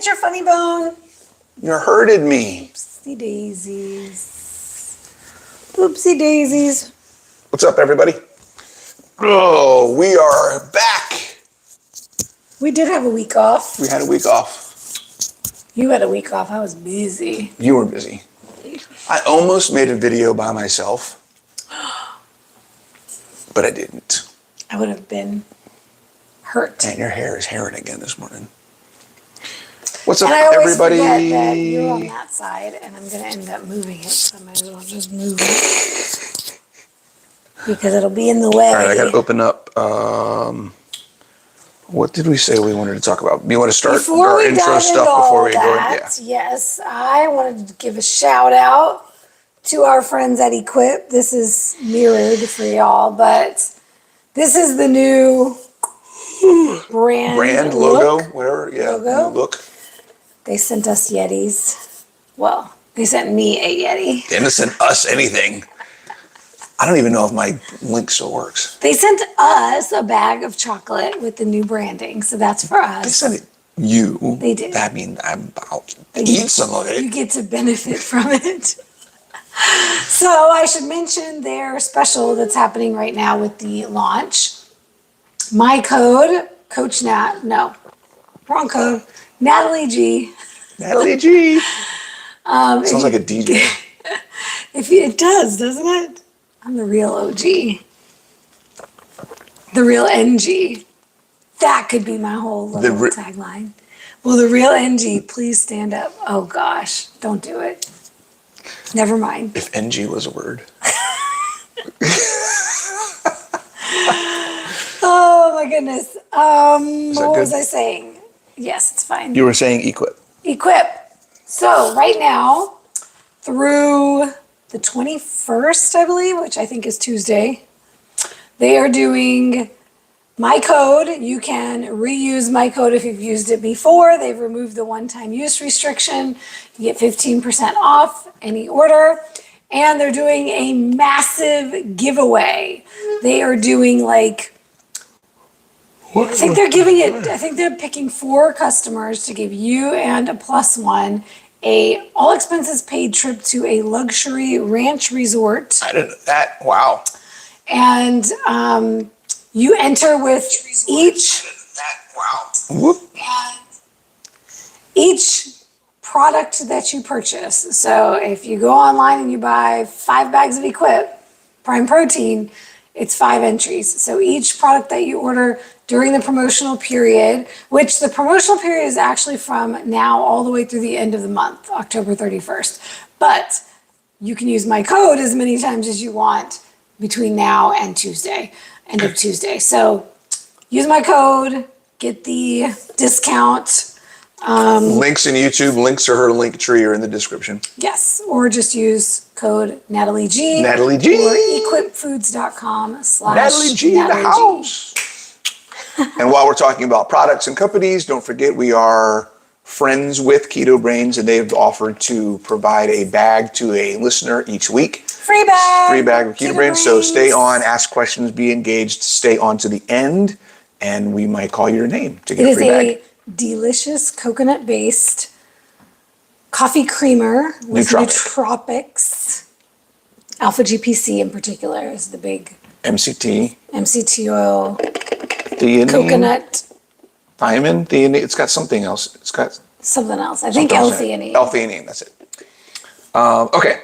your funny bone. You hurted me. Oopsie daisies. Oopsie daisies. What's up, everybody? Oh, we are back. We did have a week off. We had a week off. You had a week off. I was busy. You were busy. I almost made a video by myself, but I didn't. I would have been hurt. And your hair is hairing again this morning. What's up, and I always everybody? Forget that you're on that side, and I'm going to end up moving it, so I might as well just move it. Because it'll be in the way. All right, I got to open up. What did we say we wanted to talk about? You want to start our intro stuff before we go in? Yeah. Yes, I wanted to give a shout out to our friends at Equip. This is mirrored for y'all, but this is the new brand logo, whatever. Yeah, logo. Look. They sent us Yetis. Well, they sent me a Yeti. They didn't send us anything. I don't even know if my link still works. They sent us a bag of chocolate with the new branding, so that's for us. They sent it you. They did. I mean, I'll eat some of it. You get to benefit from it. So I should mention their special that's happening right now with the launch. My code, Coach Nat, no, wrong code, Natalie G. Natalie G. Sounds like a DJ. It does, doesn't it? I'm the real OG. The real NG. That could be my whole little tagline. Will the real NG please stand up? Oh gosh, don't do it. Never mind. If NG was a word. Oh my goodness. What was I saying? Yes, it's fine. You were saying Equip. Equip. So right now, through the 21st, I believe, which I think is Tuesday, they are doing my code. You can reuse my code if you've used it before. They've removed the one-time use restriction. You get 15% off any order. And they're doing a massive giveaway. They are doing like, I think they're picking 4 customers to give you and a +1 a all expenses paid trip to a luxury ranch resort. I didn't know that. Wow. And you enter with each product that you purchase. So if you go online and you buy 5 bags of Equip Prime Protein, it's 5 entries. So each product that you order during the promotional period, which the promotional period is actually from now all the way through the end of the month, October 31st. But you can use my code as many times as you want between now and Tuesday, end of Tuesday. So use my code, get the discount. Links in YouTube, links to her link tree are in the description. Yes, or just use code Natalie G. Natalie G. Or equipfoods.com/Natalie Natalie G in the house. And while we're talking about products and companies, don't forget we are friends with Keto Brains, and they've offered to provide a bag to a listener each week. Free bag. Free bag of Keto Brains. So stay on, ask questions, be engaged, stay on to the end, and we might call your name to get a free bag. It is a delicious coconut-based coffee creamer with nootropics. Alpha GPC in particular is the big MCT oil. Theanine, coconut. Thiamine, theanine. It's got something else. It's got something else. I think L-theanine. L-theanine, that's it. Okay.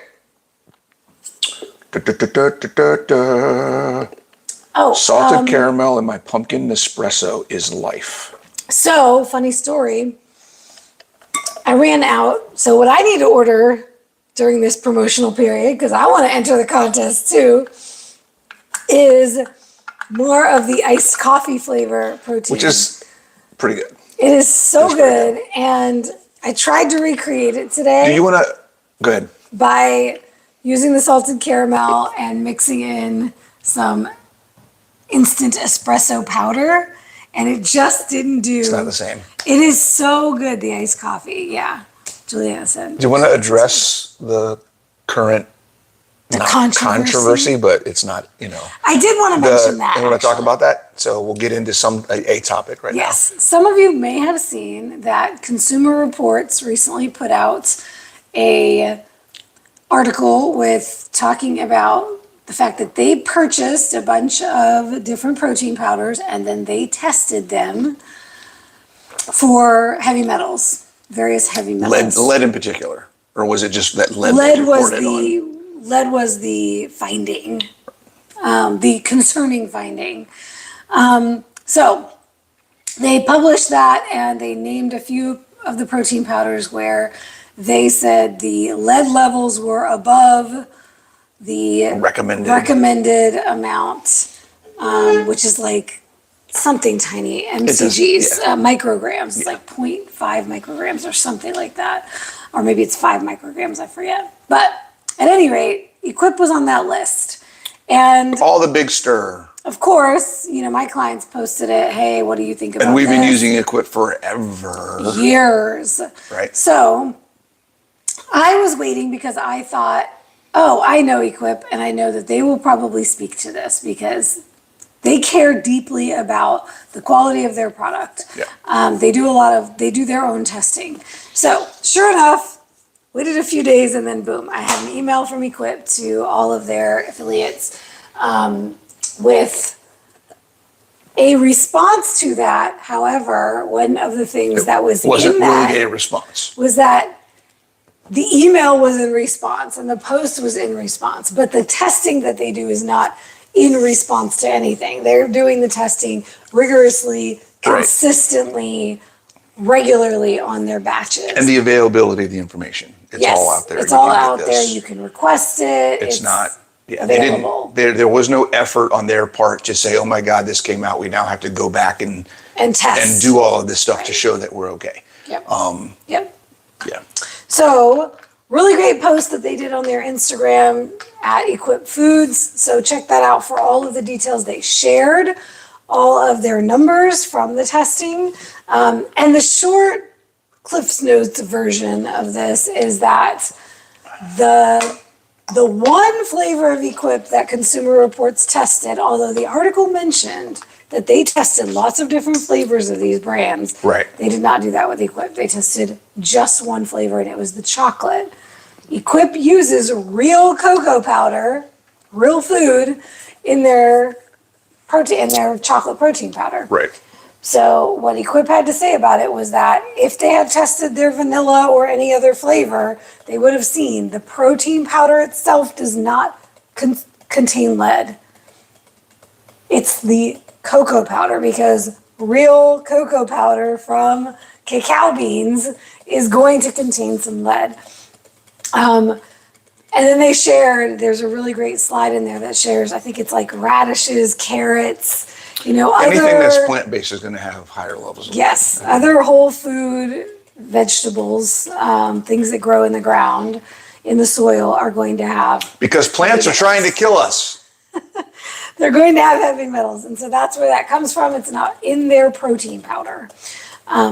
Salted caramel in my pumpkin Nespresso is life. So, funny story. I ran out. So what I need to order during this promotional period, because I want to enter the contest too, is more of the iced coffee flavor protein. Which is pretty good. It is so good. And I tried to recreate it today. Do you want to, go ahead. By using the salted caramel and mixing in some instant espresso powder. And it just didn't do. It's not the same. It is so good, the iced coffee. Yeah. Juliana said. Do you want to address the current not controversy, but it's not, I did want to mention that. You want to talk about that? So we'll get into a topic right now. Yes. Some of you may have seen that Consumer Reports recently put out a article with talking about the fact that they purchased a bunch of different protein powders and then they tested them for heavy metals, various heavy metals. Lead in particular, or was it just that lead was reported on? Lead was the finding, the concerning finding. So they published that and they named a few of the protein powders where they said the lead levels were above the recommended amount, which is like something tiny, mcgs, micrograms. It's like 0.5 micrograms or something like that. Or maybe it's 5 micrograms, I forget. But at any rate, Equip was on that list. And all the big stir. Of course, my clients posted it. Hey, what do you think about this? And we've been using Equip forever. Years. Right. So I was waiting because I thought, I know Equip and I know that they will probably speak to this because they care deeply about the quality of their product. Yeah. They do their own testing. So sure enough, waited a few days and then boom, I had an email from Equip to all of their affiliates with a response to that. However, one of the things that wasn't really a response was that the email was in response and the post was in response, but the testing that they do is not in response to anything. They're doing the testing rigorously, consistently, regularly on their batches. And the availability of the information. It's all out there. It's all out there. You can request it. It's not available. There was no effort on their part to say, oh my God, this came out. We now have to go back and test and do all of this stuff to show that we're okay. Yep. Yeah. So really great post that they did on their Instagram at Equip Foods. So check that out for all of the details. They shared all of their numbers from the testing. And the short Cliff's Notes version of this is that the one flavor of Equip that Consumer Reports tested, although the article mentioned that they tested lots of different flavors of these brands. Right. They did not do that with Equip. They tested just one flavor, and it was the chocolate. Equip uses real cocoa powder, real food, in their chocolate protein powder. Right. So what Equip had to say about it was that if they had tested their vanilla or any other flavor, they would have seen the protein powder itself does not contain lead. It's the cocoa powder, because real cocoa powder from cacao beans is going to contain some lead. And then they shared, there's a really great slide in there that shares, I think it's like radishes, carrots, anything that's plant-based is going to have higher levels of lead. Other whole food vegetables, things that grow in the ground, in the soil, are going to have. Because plants are trying to kill us. They're going to have heavy metals. And so that's where that comes from. It's not in their protein powder.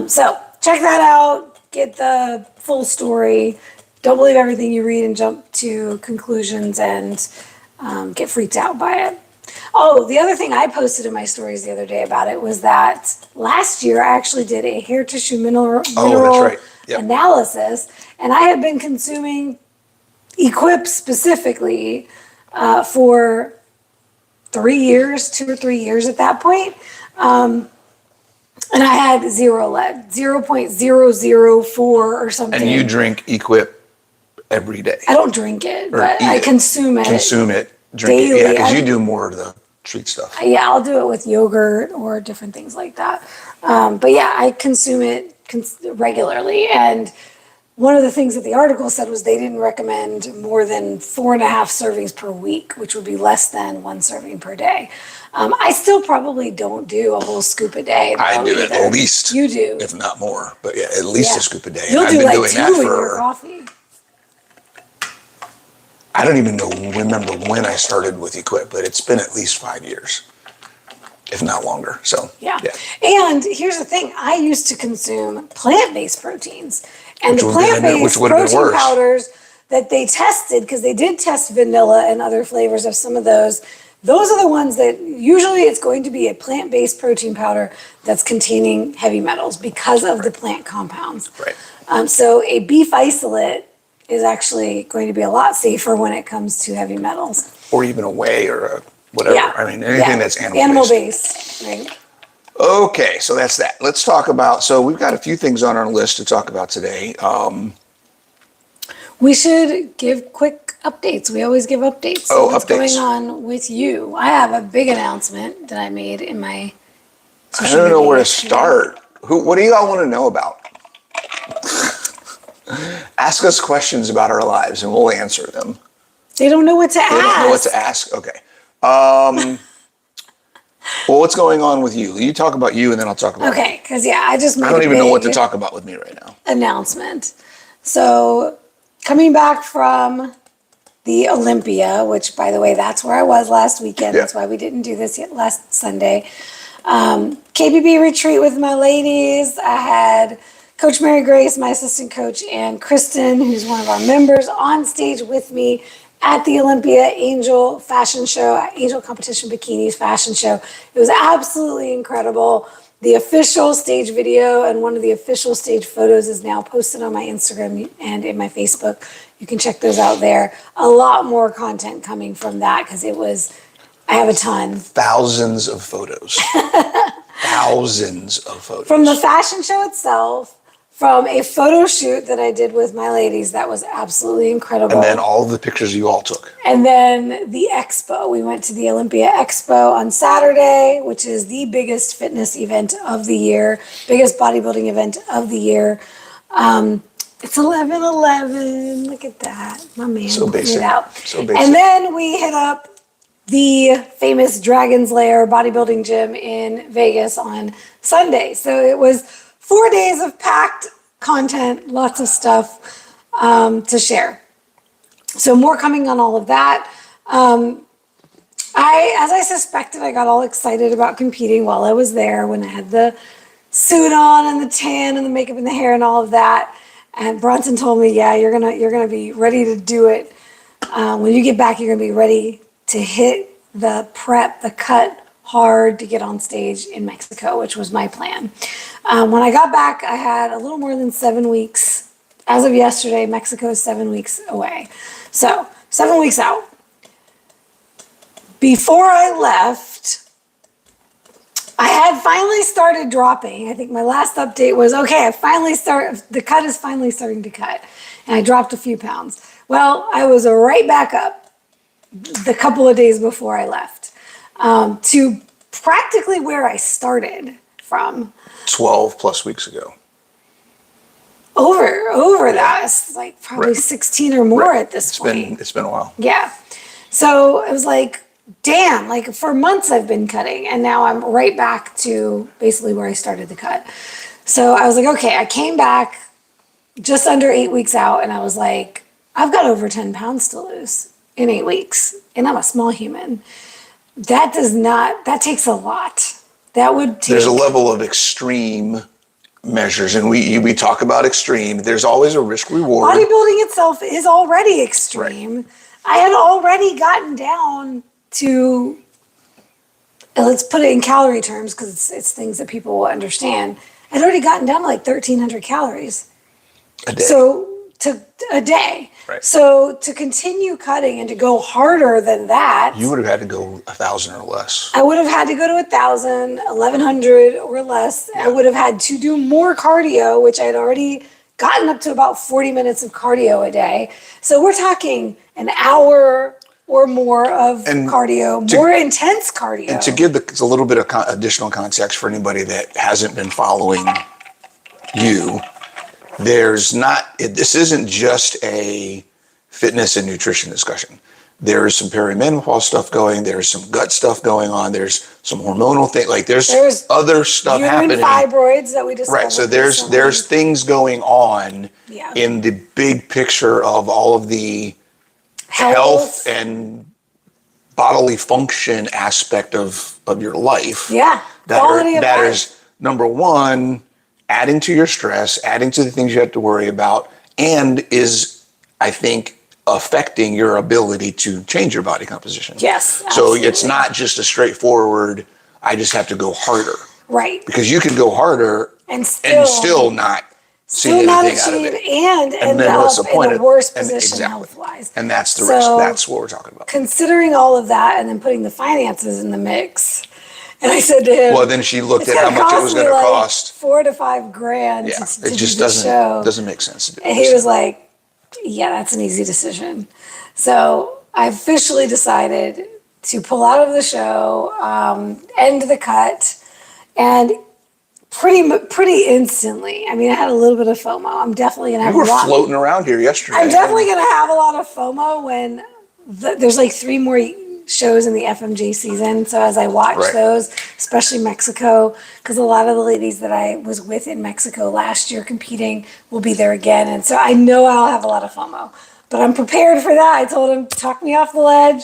So check that out. Get the full story. Don't believe everything you read and jump to conclusions and get freaked out by it. Oh, the other thing I posted in my stories the other day about it was that last year I actually did a hair tissue mineral analysis, and I had been consuming Equip specifically for 3 years, 2 or 3 years at that point. And I had zero lead, 0.004 or something. And you drink Equip every day? I don't drink it, but I consume it. Consume it, drink daily. it. Yeah, because you do more of the treat stuff. Yeah, I'll do it with yogurt or different things like that. But yeah, I consume it regularly. And one of the things that the article said was they didn't recommend more than 4.5 servings per week, which would be less than 1 serving per day. I still probably don't do a whole scoop a day. I do it at least. You do. If not more. But yeah, at least a scoop a day. You'll do like 2 in your coffee. I don't even remember when I started with Equip, but it's been at least 5 years, if not longer. So yeah. And here's the thing: I used to consume plant-based proteins, and the plant-based protein powders that they tested, because they did test vanilla and other flavors of some of those. Those are the ones that usually it's going to be a plant-based protein powder that's containing heavy metals because of the plant compounds. Right. So a beef isolate is actually going to be a lot safer when it comes to heavy metals. Or even a whey or a whatever. Yeah. I mean, anything that's animal-based. Animal-based, right? Okay, so that's that. Let's talk about, so we've got a few things on our list to talk about today. We should give quick updates. We always give updates. So what's going on with you? I have a big announcement that I made in my I don't know where to start. What do you all want to know about? Ask us questions about our lives and we'll answer them. They don't know what to ask. They don't know what to ask? Okay. Well, what's going on with you? You talk about you and then I'll talk about Okay, because I just made I don't even know what to talk about with me right now. announcement. So coming back from the Olympia, which by the way, that's where I was last weekend. Yeah. That's why we didn't do this yet last Sunday. KBB retreat with my ladies. I had Coach Mary Grace, my assistant coach, and Kristen, who's one of our members, on stage with me at the Olympia Angel Fashion Show, Angel Competition Bikinis Fashion Show. It was absolutely incredible. The official stage video and one of the official stage photos is now posted on my Instagram and in my Facebook. You can check those out there. A lot more content coming from that because I have a ton. Thousands of photos. Thousands of photos. From the fashion show itself, from a photo shoot that I did with my ladies, that was absolutely incredible. And then all of the pictures you all took. And then the expo. We went to the Olympia Expo on Saturday, which is the biggest fitness event of the year, biggest bodybuilding event of the year. It's 11/11. Look at that. My man So putting basic. it out. So basic. And then we hit up the famous Dragon's Lair bodybuilding gym in Vegas on Sunday. So it was 4 days of packed content, lots of stuff to share. So more coming on all of that. As I suspected, I got all excited about competing while I was there when I had the suit on and the tan and the makeup and the hair and all of that. And Bronson told me, yeah, you're gonna be ready to do it. When you get back, you're gonna be ready to hit the prep, the cut hard to get on stage in Mexico, which was my plan. When I got back, I had a little more than 7 weeks. As of yesterday, Mexico is 7 weeks away. So 7 weeks out. Before I left, I had finally started dropping. I think my last update was, okay, the cut is finally starting to cut. And I dropped a few pounds. Well, I was right back up the couple of days before I left to practically where I started from. 12 plus weeks ago. Over that. It's like probably 16 or more at this point. It's been a while. Yeah. So it was like, damn, like for months I've been cutting and now I'm right back to basically where I started the cut. So I was like, okay, I came back just under 8 weeks out and I was like, I've got over 10 pounds to lose in 8 weeks and I'm a small human. That takes a lot. There's a level of extreme measures and we talk about extreme. There's always a risk reward. Bodybuilding itself is already extreme. Right. I had already gotten down to, let's put it in calorie terms because it's things that people will understand. I'd already gotten down to like 1,300 calories. A day. A day. Right. So to continue cutting and to go harder than that. You would have had to go 1,000 or less. I would have had to go to 1,000, 1,100 or less. Yeah. I would have had to do more cardio, which I'd already gotten up to about 40 minutes of cardio a day. So we're talking an hour or more of cardio, more intense cardio. And to give a little bit of additional context for anybody that hasn't been following you, this isn't just a fitness and nutrition discussion. There's some perimenopause stuff going, there's some gut stuff going on, there's some hormonal thing, like there's other stuff happening. Fibroids that we discovered. Right, so there's things going on in the big picture of all of the health and bodily function aspect of your life. Yeah, that is number one, adding to your stress, adding to the things you have to worry about, and is I think, affecting your ability to change your body composition. Yes, So absolutely. it's not just a straightforward, I just have to go harder. Right. Because you can go harder And still not see not anything out of achieve it. and end then what's up the point in a of worse and position exactly. health-wise. And that's the risk. That's what we're talking about. Considering all of that and then putting the finances in the mix, and I said to him, Well, then she looked "It's at how gonna much it cost was me going to like cost. $4,000 to $5,000 Yeah, to it do just the show." doesn't make sense to do. And he was like, "Yeah, that's an easy decision." So I officially decided to pull out of the show, end the cut, and pretty instantly. I mean, I had a little bit of FOMO. I'm definitely gonna have You were a lot. floating around here yesterday. I'm definitely gonna have a lot of FOMO when there's like 3 more shows in the FMG season. So as I watch Right. those, especially Mexico, because a lot of the ladies that I was with in Mexico last year competing will be there again, and so I know I'll have a lot of FOMO. But I'm prepared for that. I told him, talk me off the ledge.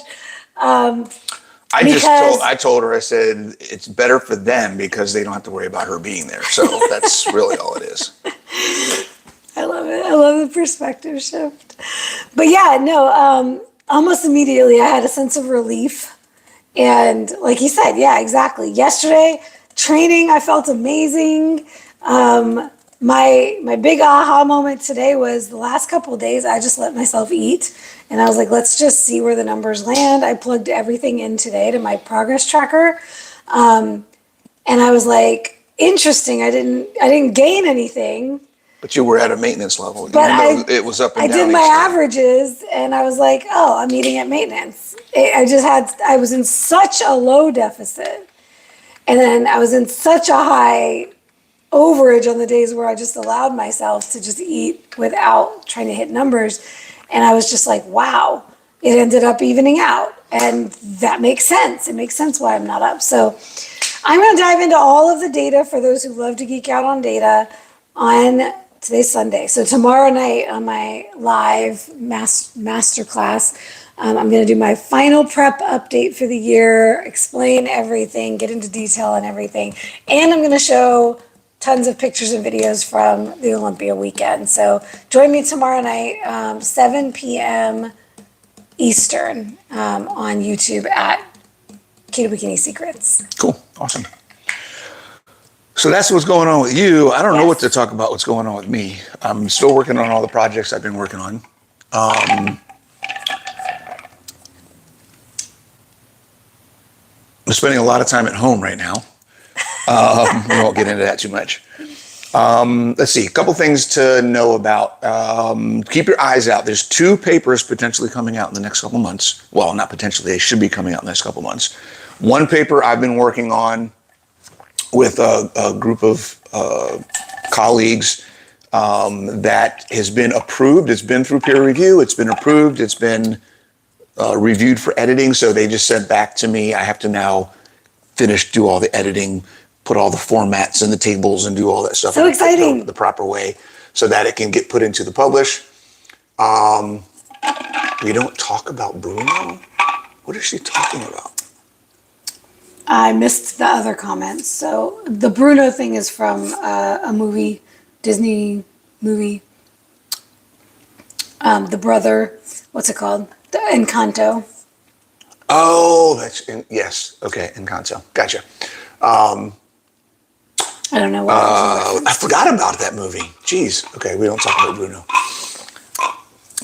I told her, I said, it's better for them because they don't have to worry about her being there. So that's really all it is. I love it. I love the perspective shift. But yeah, no, almost immediately I had a sense of relief. And like you said, yeah, exactly. Yesterday, training, I felt amazing. My big aha moment today was the last couple of days, I just let myself eat. And I was like, let's just see where the numbers land. I plugged everything in today to my progress tracker. And I was like, interesting. I didn't gain anything. But you were at a maintenance level. But It was up and I down. did my averages, and I was like, oh, I'm eating at maintenance. I was in such a low deficit. And then I was in such a high overage on the days where I just allowed myself to just eat without trying to hit numbers. And I was just like, wow, it ended up evening out. And that makes sense. It makes sense why I'm not up. So I'm going to dive into all of the data for those who love to geek out on data on today's Sunday. So tomorrow night on my live master class, I'm going to do my final prep update for the year, explain everything, get into detail on everything. And I'm going to show tons of pictures and videos from the Olympia weekend. So join me tomorrow night, 7 p.m. Eastern on YouTube at Keto Bikini Secrets. Cool. Awesome. So that's what's going on with you. I don't know Yes. what to talk about what's going on with me. I'm still working on all the projects I've been working on. I'm spending a lot of time at home right now. We won't get into that too much. Let's see, a couple things to know about. Keep your eyes out. There's 2 papers potentially coming out in the next couple months. Well, not potentially, they should be coming out in the next couple months. One paper I've been working on with a group of colleagues that has been approved. It's been through peer review. It's been approved. It's been reviewed for editing. So they just sent back to me, I have to now do all the editing, put all the formats and the tables and do all that stuff. So exciting. The proper way so that it can get put into the publish. We don't talk about Bruno. What is she talking about? I missed the other comments. So the Bruno thing is from a movie, Disney movie. The brother, what's it called? The Encanto. Oh, yes. Okay, Encanto. Gotcha. I don't know what I forgot about that movie. Jeez. Okay, we don't talk about Bruno.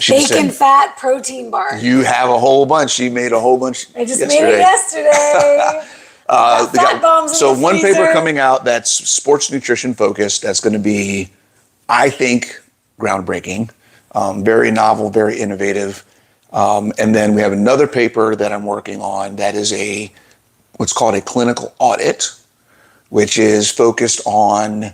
Bacon fat protein bar. You have a whole bunch. She made a whole bunch. I just made it yesterday. Fat bombs in so the one freezer. paper coming out that's sports nutrition focused. That's going to be, I think, groundbreaking. Very novel, very innovative. And then we have another paper that I'm working on that is what's called a clinical audit, which is focused on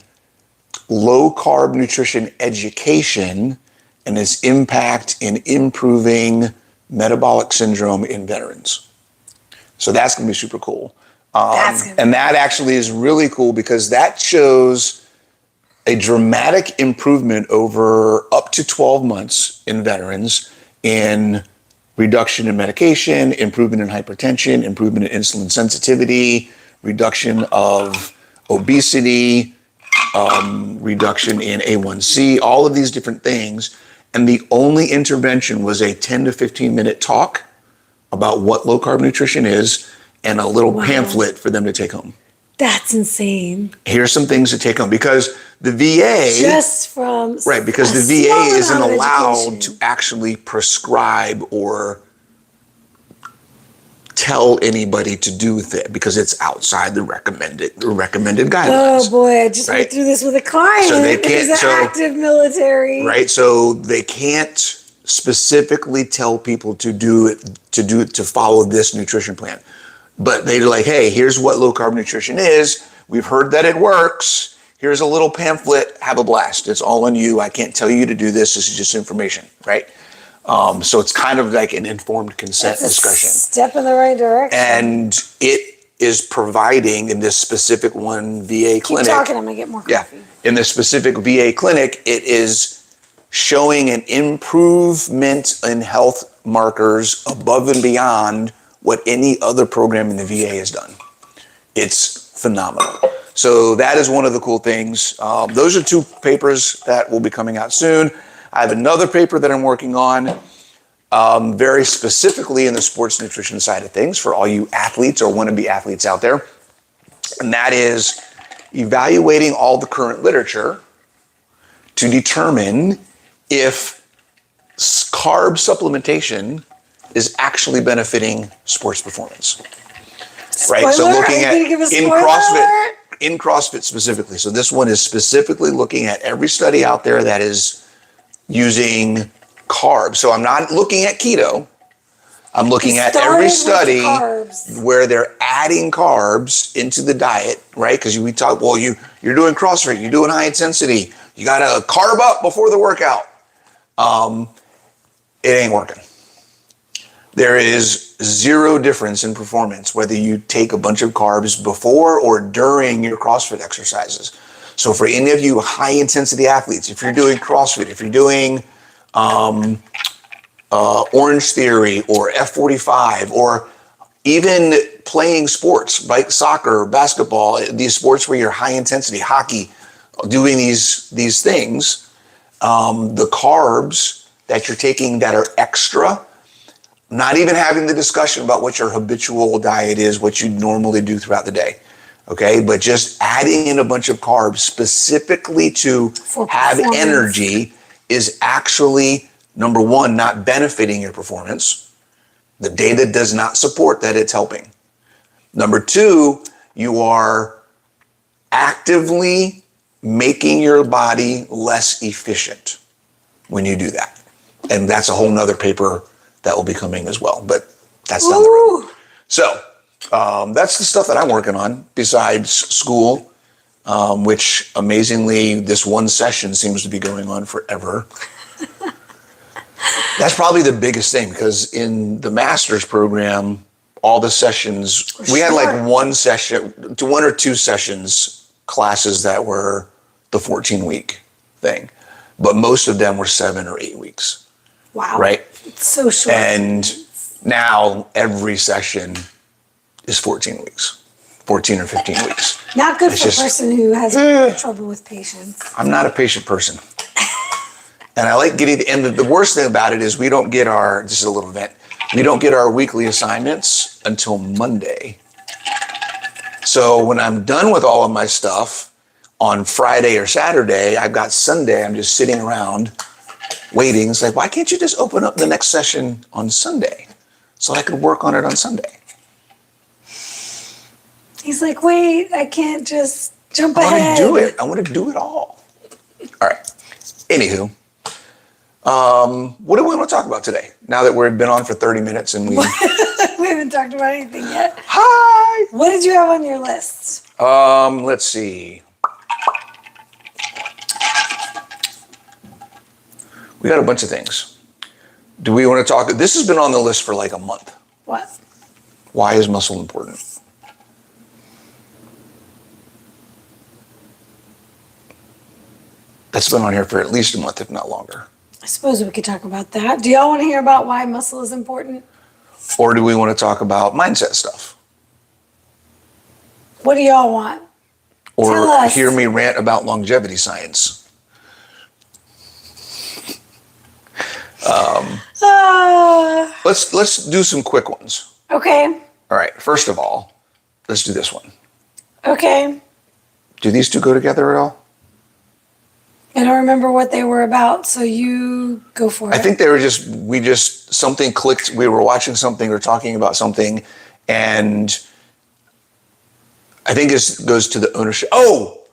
low carb nutrition education and its impact in improving metabolic syndrome in veterans. So that's going to be super cool. And that actually is really cool because that shows a dramatic improvement over up to 12 months in veterans in reduction in medication, improvement in hypertension, improvement in insulin sensitivity, reduction of obesity, reduction in A1C, all of these different things. And the only intervention was a 10 to 15 minute talk about what low carb nutrition is and a little pamphlet for them to take home. That's insane. Here's some things to take home because the VA, just from right, because the VA isn't allowed to actually prescribe or tell anybody to do with it because it's outside the recommended guidelines. Oh boy, I just went through this with a client. So they can't, who's active military. Right, so they can't specifically tell people to follow this nutrition plan. But they're like, hey, here's what low carb nutrition is. We've heard that it works. Here's a little pamphlet. Have a blast. It's all on you. I can't tell you to do this. This is just information, right? So it's kind of like an informed consent discussion. Step in the right direction. And it is providing in this specific one VA clinic. Keep talking, I'm gonna get more coffee. Yeah, in this specific VA clinic, it is showing an improvement in health markers above and beyond what any other program in the VA has done. It's phenomenal. So that is one of the cool things. Those are 2 papers that will be coming out soon. I have another paper that I'm working on very specifically in the sports nutrition side of things for all you athletes or wannabe athletes out there. And that is evaluating all the current literature to determine if carb supplementation is actually benefiting sports performance. Right? So looking at in CrossFit specifically. So this one is specifically looking at every study out there that is using carbs. So I'm not looking at keto. I'm looking at every study where they're adding carbs into the diet, right? Because we talk, well, you're doing CrossFit, you're doing high intensity, you got to carb up before the workout. It ain't working. There is zero difference in performance whether you take a bunch of carbs before or during your CrossFit exercises. So for any of you high intensity athletes, if you're doing CrossFit, if you're doing Orange Theory or F45 or even playing sports like soccer, basketball, these sports where you're high intensity, hockey, doing these things, the carbs that you're taking that are extra, not even having the discussion about what your habitual diet is, what you normally do throughout the day, okay? But just adding in a bunch of carbs specifically to have energy is actually, number one, not benefiting your performance. The data does not support that it's helping. Number two, you are actively making your body less efficient when you do that. And that's a whole nother paper that will be coming as well, but that's down the road. So that's the stuff that I'm working on besides school, which amazingly, this one session seems to be going on forever. That's probably the biggest thing because in the master's program, all the sessions, we had like one or two sessions, classes that were the 14-week thing, but most of them were 7 or 8 weeks. Wow. Right? It's so short. And now every session is 14 weeks, 14 or 15 weeks. Not good for a person who has trouble with patience. I'm not a patient person. And I like getting and the worst thing about it is we don't get this is a little vent, we don't get our weekly assignments until Monday. So when I'm done with all of my stuff on Friday or Saturday, I've got Sunday, I'm just sitting around waiting. It's like, why can't you just open up the next session on Sunday so I could work on it on Sunday? He's like, wait, I can't just jump ahead. I want to do it. I want to do it all. All right. Anywho, what do we want to talk about today? Now that we've been on for 30 minutes and we haven't talked about anything yet. Hi. What did you have on your list? Let's see. We got a bunch of things. Do we want to talk? This has been on the list for like a month. What? Why is muscle important? That's been on here for at least a month, if not longer. I suppose we could talk about that. Do y'all want to hear about why muscle is important? Or do we want to talk about mindset stuff? What do y'all want? Or Tell us. Hear me rant about longevity science? let's do some quick ones. Okay. All right. First of all, let's do this one. Okay. Do these two go together at all? I don't remember what they were about, so you go for it. I think they were something clicked. We were watching something or talking about something, and I think this goes to the ownership. Oh,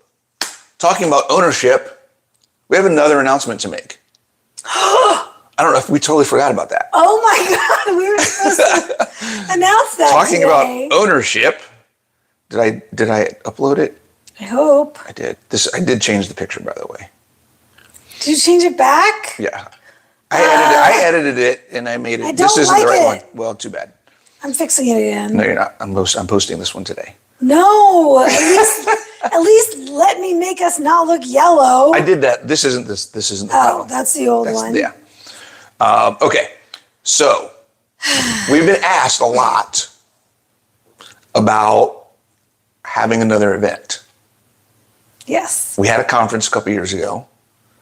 talking about ownership, we have another announcement to make. I don't know if we totally forgot about that. Oh my God, we were supposed to announce that Talking today. about ownership, did I upload it? I hope. I did. I did change the picture, by the way. Did you change it back? Yeah. I edited it and I made it. I don't This isn't like the right it. one. Well, too bad. I'm fixing it again. No, you're not. I'm posting this one today. No, at least let me make us not look yellow. I did that. This isn't the Oh, that's the old one. Yeah. Okay. So we've been asked a lot about having another event. Yes. We had a conference a couple years ago,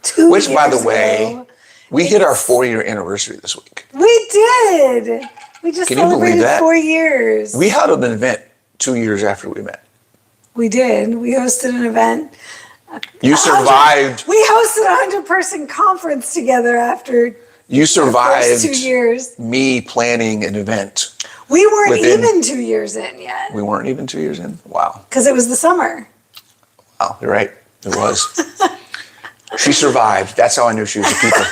2 which, by the years way, ago. we hit our 4-year anniversary this week. We did. We just Can you believe celebrated that? 4 years. We held an event 2 years after we met. We did. We hosted an event. You survived. We hosted a 100-person conference together after You the survived first 2 years. me planning an event. We weren't within- even 2 years in yet We weren't even 2 years in? Wow. because it was the summer. Oh, you're right. It was. She survived. That's how I knew she was a keeper.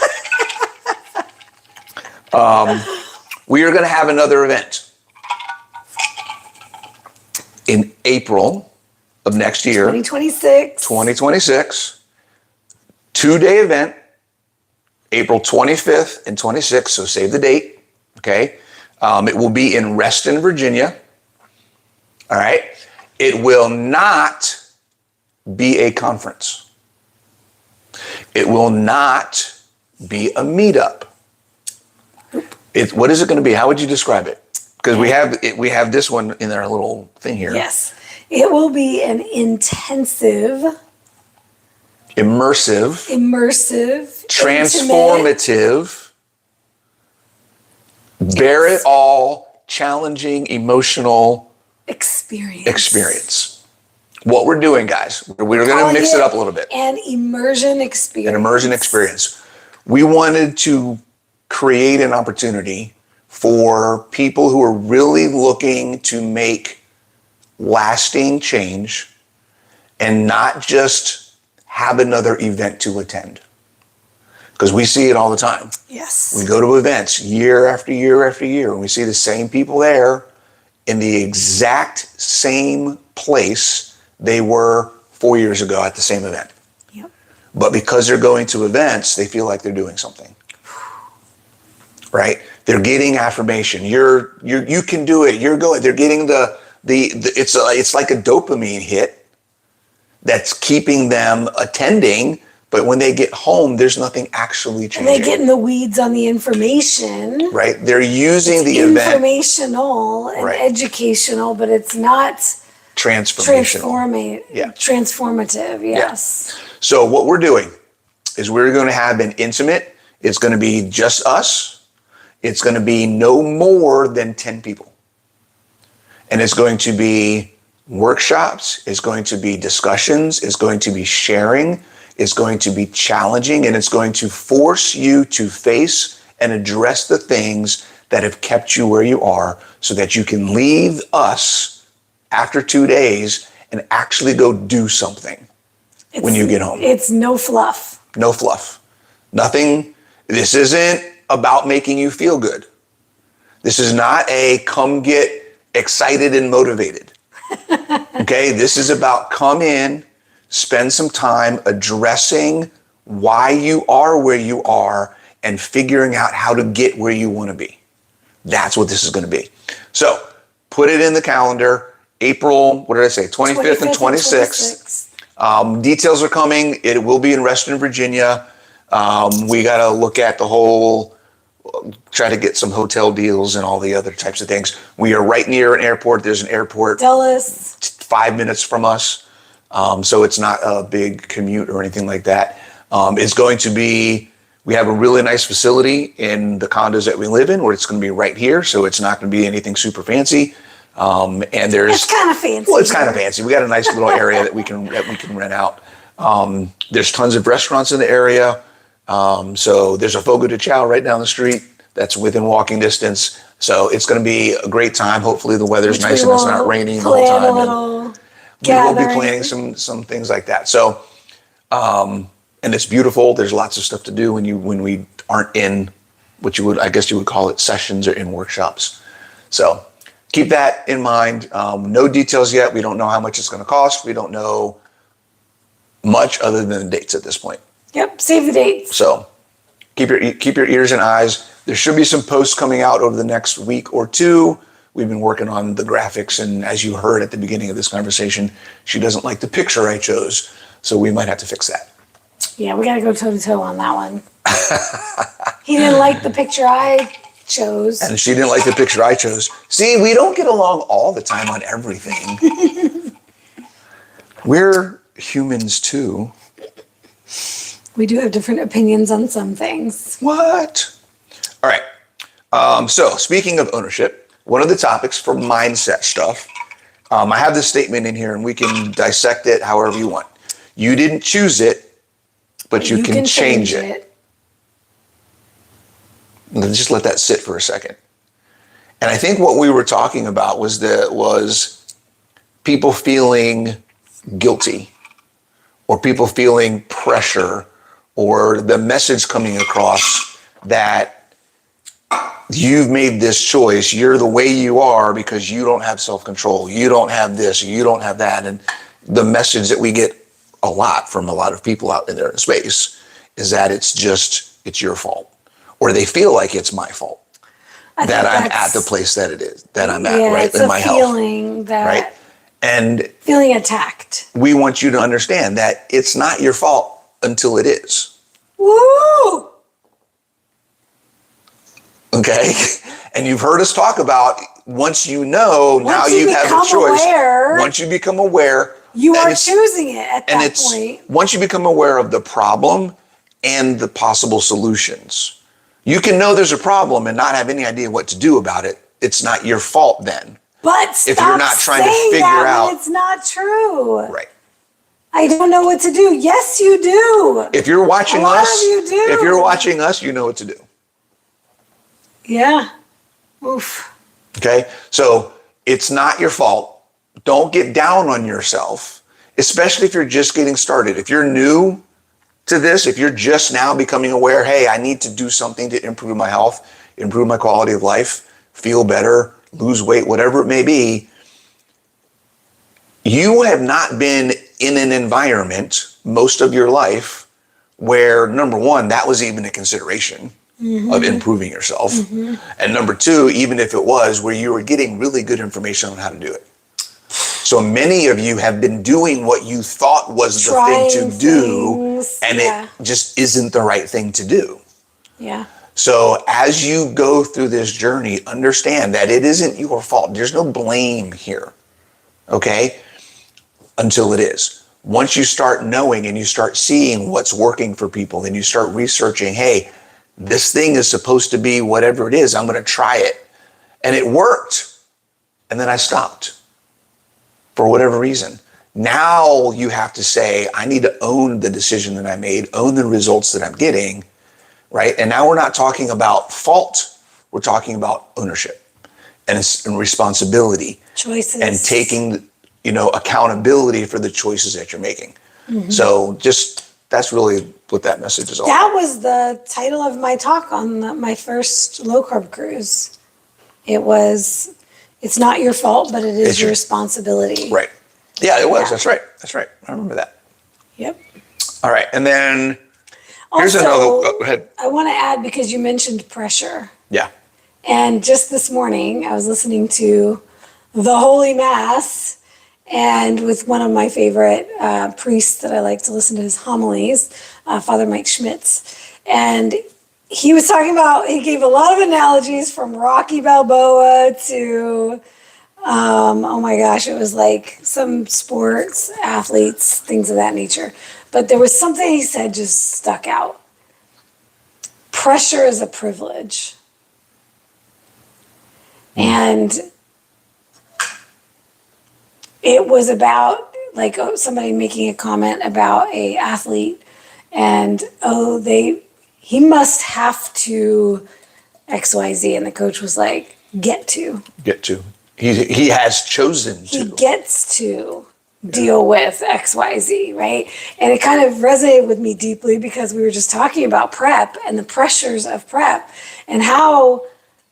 We are going to have another event in April of next year. 2026. 2026. 2-day event, April 25th and 26th. So save the date. Okay. It will be in Reston, Virginia. All right. It will not be a conference. It will not be a meetup. What is it going to be? How would you describe it? Because we have this one in our little thing here. Yes. It will be an intensive, Immersive, intimate transformative, bear it all, challenging, emotional experience. What we're doing, guys, we're going to mix it up a little bit. An immersion experience. An immersion experience. We wanted to create an opportunity for people who are really looking to make lasting change and not just have another event to attend. Because we see it all the time. Yes. We go to events year after year after year, and we see the same people there in the exact same place they were 4 years ago at the same event. Yep. But because they're going to events, they feel like they're doing something. Right? They're getting affirmation. You can do it. You're going. They're getting it's like a dopamine hit that's keeping them attending. But when they get home, there's nothing actually changing. And they get in the weeds on the information. Right? They're using the event. Informational and educational, but it's not Transformational. transformative, yes. Yeah. So what we're doing is we're going to have an intimate. It's going to be just us. It's going to be no more than 10 people. And it's going to be workshops. It's going to be discussions. It's going to be sharing. It's going to be challenging. And it's going to force you to face and address the things that have kept you where you are so that you can leave us after 2 days and actually go do something when you get home. It's no fluff. No fluff. Nothing. This isn't about making you feel good. This is not a come get excited and motivated. Okay? This is about come in, spend some time addressing why you are where you are and figuring out how to get where you want to be. That's what this is going to be. So put it in the calendar. April, what did I say? 25th and 26th. Details are coming. It will be in Reston, Virginia. We got to look at the whole, try to get some hotel deals and all the other types of things. We are right near an airport. There's an airport Dallas. 5 minutes from us. So it's not a big commute or anything like that. It's going to be We have a really nice facility in the condos that we live in where it's going to be right here. So it's not going to be anything super fancy. And It's kind of fancy. Well, it's kind of fancy. We got a nice little area that we can rent out. There's tons of restaurants in the area. So there's a Fogo de Chao right down the street that's within walking distance. So it's going to be a great time. Hopefully the weather's nice and it's not raining the whole time. We will be planning some things like that. So, and it's beautiful. There's lots of stuff to do when we aren't in what I guess you would call it sessions or in workshops. So keep that in mind. No details yet. We don't know how much it's going to cost. We don't know much other than the dates at this point. Yep, save the dates. So keep your ears and eyes. There should be some posts coming out over the next week or two. We've been working on the graphics, and as you heard at the beginning of this conversation, she doesn't like the picture I chose, so we might have to fix that. Yeah, we got to go toe to toe on that one. He didn't like the picture I chose. And she didn't like the picture I chose. See, we don't get along all the time on everything. We're humans too. We do have different opinions on some things. What? All right. So speaking of ownership, one of the topics for mindset stuff, I have this statement in here and we can dissect it however you want. You didn't choose it, but you can change it. Let's just let that sit for a second. And I think what we were talking about was people feeling guilty or people feeling pressure or the message coming across that you've made this choice. You're the way you are because you don't have self-control. You don't have this, you don't have that. And the message that we get a lot from a lot of people out there in space is that it's your fault. Or they feel like it's my fault that I'm at the place that it is, that I'm at, right? It's in my health. Feeling that, right? And feeling attacked. We want you to understand that it's not your fault until it is. Woo! Okay? And you've heard us talk about once you know, now you have a choice. Once you become aware, you are choosing it at that point. Once you become aware of the problem and the possible solutions. You can know there's a problem and not have any idea what to do about it. It's not your fault then. But if you're not trying to figure out, it's not true. Right. I don't know what to do. Yes, you do. If you're watching us, if you're watching us, you know what to do. Yeah. Oof. Okay. So it's not your fault. Don't get down on yourself, especially if you're just getting started. If you're new to this, if you're just now becoming aware, hey, I need to do something to improve my health, improve my quality of life, feel better, lose weight, whatever it may be, you have not been in an environment most of your life where, number one, that was even a consideration of improving yourself. And number two, even if it was, where you were getting really good information on how to do it. So many of you have been doing what you thought was the thing to do, and it just isn't the right thing to do. Yeah. So as you go through this journey, understand that it isn't your fault. There's no blame here, okay? Until it is. Once you start knowing and you start seeing what's working for people and you start researching, hey, this thing is supposed to be whatever it is, I'm going to try it. And it worked. And then I stopped. For whatever reason. Now you have to say, I need to own the decision that I made, own the results that I'm getting, right? And now we're not talking about fault. We're talking about ownership and responsibility. Choices. And taking, accountability for the choices that you're making. So that's really what that message is all about. That was the title of my talk on my first low carb cruise. It was, it's not your fault, but it is your responsibility. Right. Yeah, it was. Yeah. That's right. I remember that. Yep. All right. And then here's another. Go ahead. I want to add, because you mentioned pressure. Yeah. And just this morning, I was listening to the Holy Mass, and with one of my favorite priests that I like to listen to his homilies, Father Mike Schmitz. And he was talking about, he gave a lot of analogies from Rocky Balboa to, oh my gosh, it was like some sports, athletes, things of that nature. But there was something he said just stuck out. pressure is a privilege. And it was about like somebody making a comment about a athlete and he must have to XYZ, and the coach was like, get to. He has chosen to. He gets to deal with XYZ, right? And it kind of resonated with me deeply because we were just talking about prep and the pressures of prep and how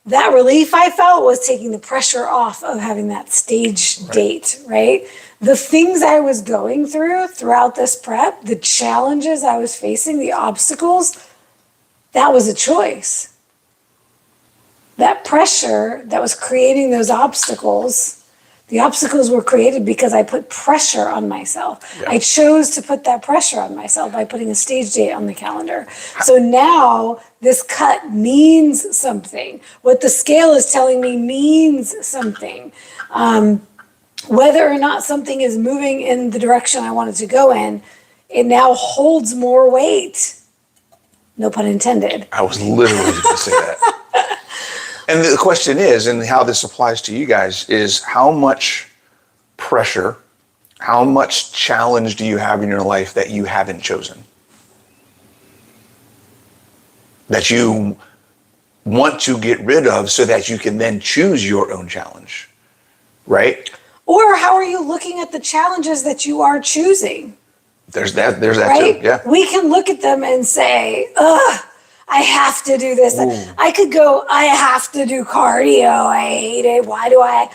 that relief I felt was taking the pressure off of having that stage date, right? The things I was going throughout this prep, the challenges I was facing, the obstacles, that was a choice. That pressure that was creating those obstacles, the obstacles were created because I put pressure on myself. Yeah. I chose to put that pressure on myself by putting a stage date on the calendar. So now this cut means something. What the scale is telling me means something. Whether or not something is moving in the direction I want it to go in, it now holds more weight. No pun intended. I was literally going to say that. And the question is, and how this applies to you guys, is how much pressure, how much challenge do you have in your life that you haven't chosen? That you want to get rid of so that you can then choose your own challenge, right? Or how are you looking at the challenges that you are choosing? There's that right? too, yeah. We can look at them and say, ugh, I have to do this. Ooh. I could go, I have to do cardio. I hate it. Why do I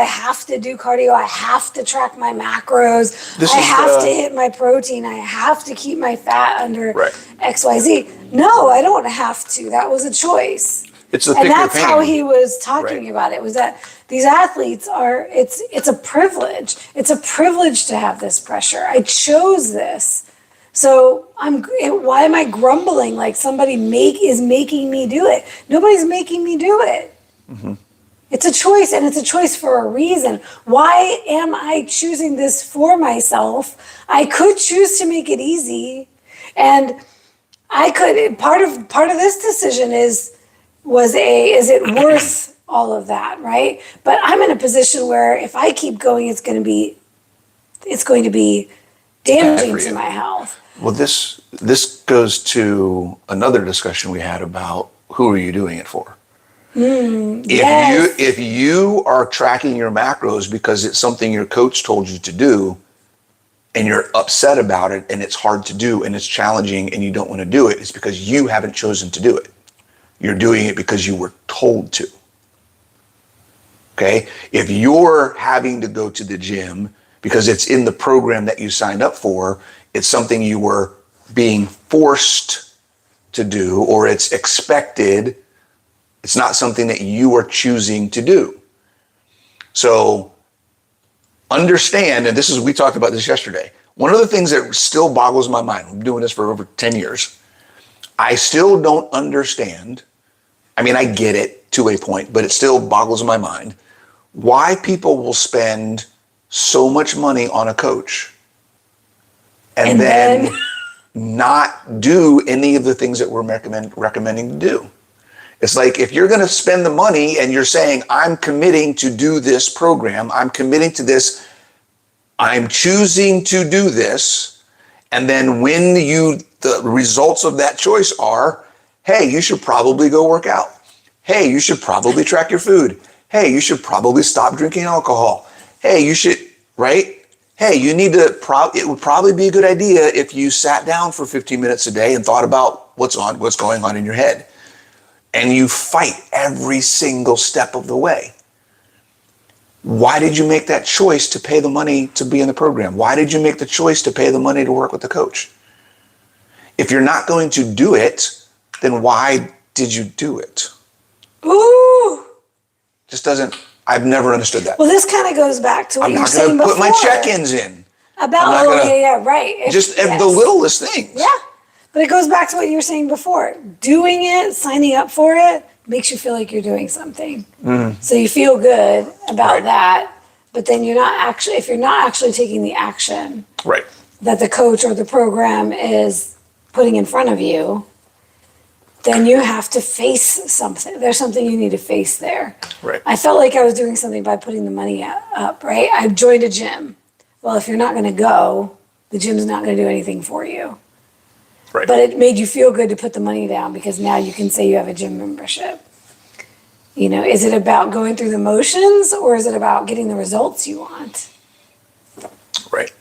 have to do cardio. I have to track my macros. I have to hit my protein. I have to keep my fat under XYZ. No, I don't have to. That was a choice. It's the and that's how he was talking about it, was that these athletes it's a privilege. It's a privilege to have this pressure. I chose this. So why am I grumbling like somebody is making me do it? Nobody's making me do it. Mm-hmm. It's a choice, and it's a choice for a reason. Why am I choosing this for myself? I could choose to make it easy, and I could. Part of this decision is it worth all of that, right? But I'm in a position where if I keep going, it's going to be damaging to my health. Well, this goes to another discussion we had about who are you doing it for? If you are tracking your macros because it's something your coach told you to do, and you're upset about it, and it's hard to do, and it's challenging, and you don't want to do it, it's because you haven't chosen to do it. You're doing it because you were told to. Okay? If you're having to go to the gym because it's in the program that you signed up for, it's something you were being forced to do, or it's expected, it's not something that you are choosing to do. So understand, and we talked about this yesterday, one of the things that still boggles my mind, I've been doing this for over 10 years, I still don't understand. I mean, I get it to a point, but it still boggles my mind why people will spend so much money on a coach and then not do any of the things that we're recommending to do. It's like, if you're going to spend the money and you're saying, I'm committing to do this program, I'm committing to this, I'm choosing to do this, and then when the results of that choice are, hey, you should probably go work out. Hey, you should probably track your food. Hey, you should probably stop drinking alcohol. Hey, you should, right? Hey, you need to, it would probably be a good idea if you sat down for 15 minutes a day and thought about what's going on in your head. And you fight every single step of the way. Why did you make that choice to pay the money to be in the program? Why did you make the choice to pay the money to work with the coach? If you're not going to do it, then why did you do it? Ooh. I've never understood that. Well, this kind of goes back to what you were saying before. I'm not going to put my check-ins in. Right. The littlest things. Yeah. But it goes back to what you were saying before. Doing it, signing up for it, makes you feel like you're doing something. Mm. So you feel good about that, but then if you're not actually taking the action that the coach or the program is putting in front of you, then you have to face something. There's something you need to face there. Right. I felt like I was doing something by putting the money up, right? I joined a gym. Well, if you're not going to go, the gym's not going to do anything for you. Right. But it made you feel good to put the money down because now you can say you have a gym membership. You know, is it about going through the motions or is it about getting the results you want? Right.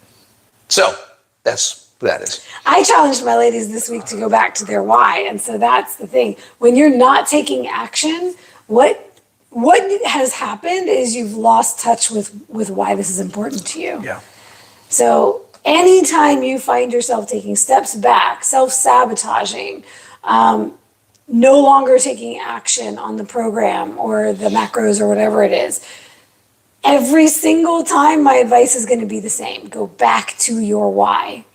So that is. I challenged my ladies this week to go back to their why. And so that's the thing. When you're not taking action, what has happened is you've lost touch with why this is important to you. Yeah. So anytime you find yourself taking steps back, self-sabotaging, no longer taking action on the program or the macros or whatever it is, every single time my advice is going to be the same. Go back to your why.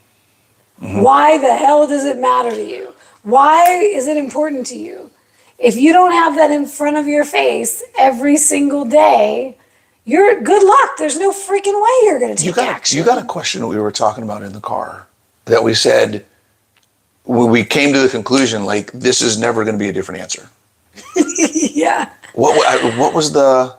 Mm-hmm. Why the hell does it matter to you? Why is it important to you? If you don't have that in front of your face every single day, you're good luck. There's no freaking way you're going to take action. You got a question that we were talking about in the car that we said, when we came to the conclusion, like, this is never going to be a different answer. Yeah. What was the...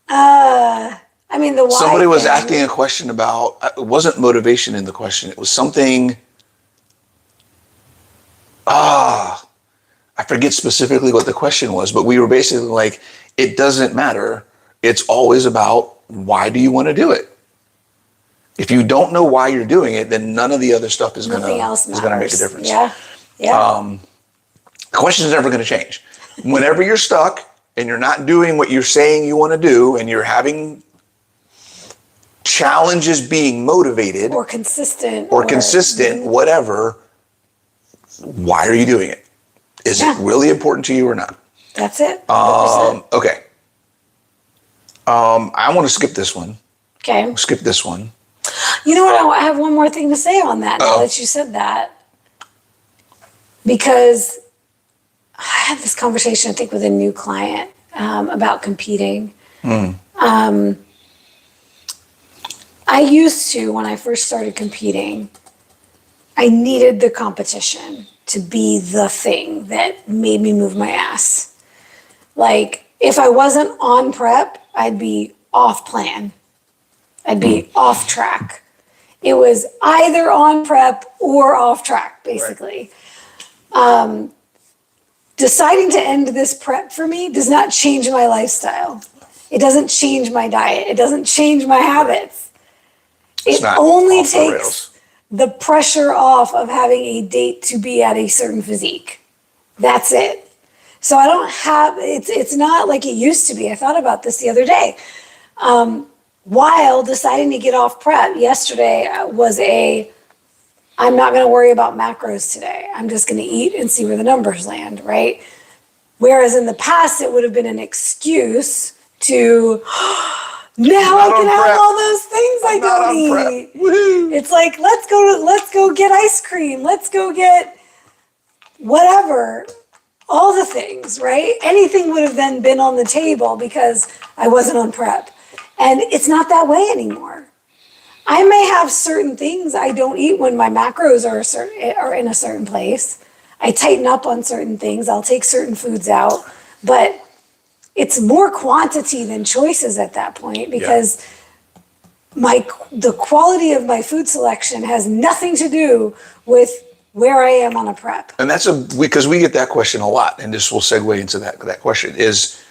I mean, the why. Somebody was asking a question about, it wasn't motivation in the question. It was something, I forget specifically what the question was, but we were basically like, it doesn't matter. It's always about, why do you want to do it? If you don't know why you're doing it, then none of the other stuff is going to make a difference. Yeah. Yeah. The question is never going to change. Whenever you're stuck and you're not doing what you're saying you want to do, and you're having challenges being motivated or consistent, whatever, why are you doing it? Is it really important to you or not? That's it. Okay. I want to skip this one. Okay. Skip this one. You know what? I have one more thing to say on that now that you said that. Because I had this conversation, I think, with a new client about competing. I used to, when I first started competing, I needed the competition to be the thing that made me move my ass. Like, if I wasn't on prep, I'd be off plan. I'd be off track. It was either on prep or off track, basically. Right. Deciding to end this prep for me does not change my lifestyle. It doesn't change my diet. It doesn't change my habits. It only takes the pressure off of having a date to be at a certain physique. That's it. So I don't have, it's not like it used to be. I thought about this the other day. While deciding to get off prep, yesterday was I'm not going to worry about macros today. I'm just going to eat and see where the numbers land, right? Whereas in the past, it would have been an excuse to, now I can have all those things I don't eat. Woo-hoo. It's like, let's go get ice cream. Let's go get whatever, all the things, right? Anything would have then been on the table because I wasn't on prep. And it's not that way anymore. I may have certain things I don't eat when my macros are in a certain place. I tighten up on certain things. I'll take certain foods out, but it's more quantity than choices at that point because the quality of my food selection has nothing to do with where I am on a prep. And that's because we get that question a lot, and this will segue into that question is,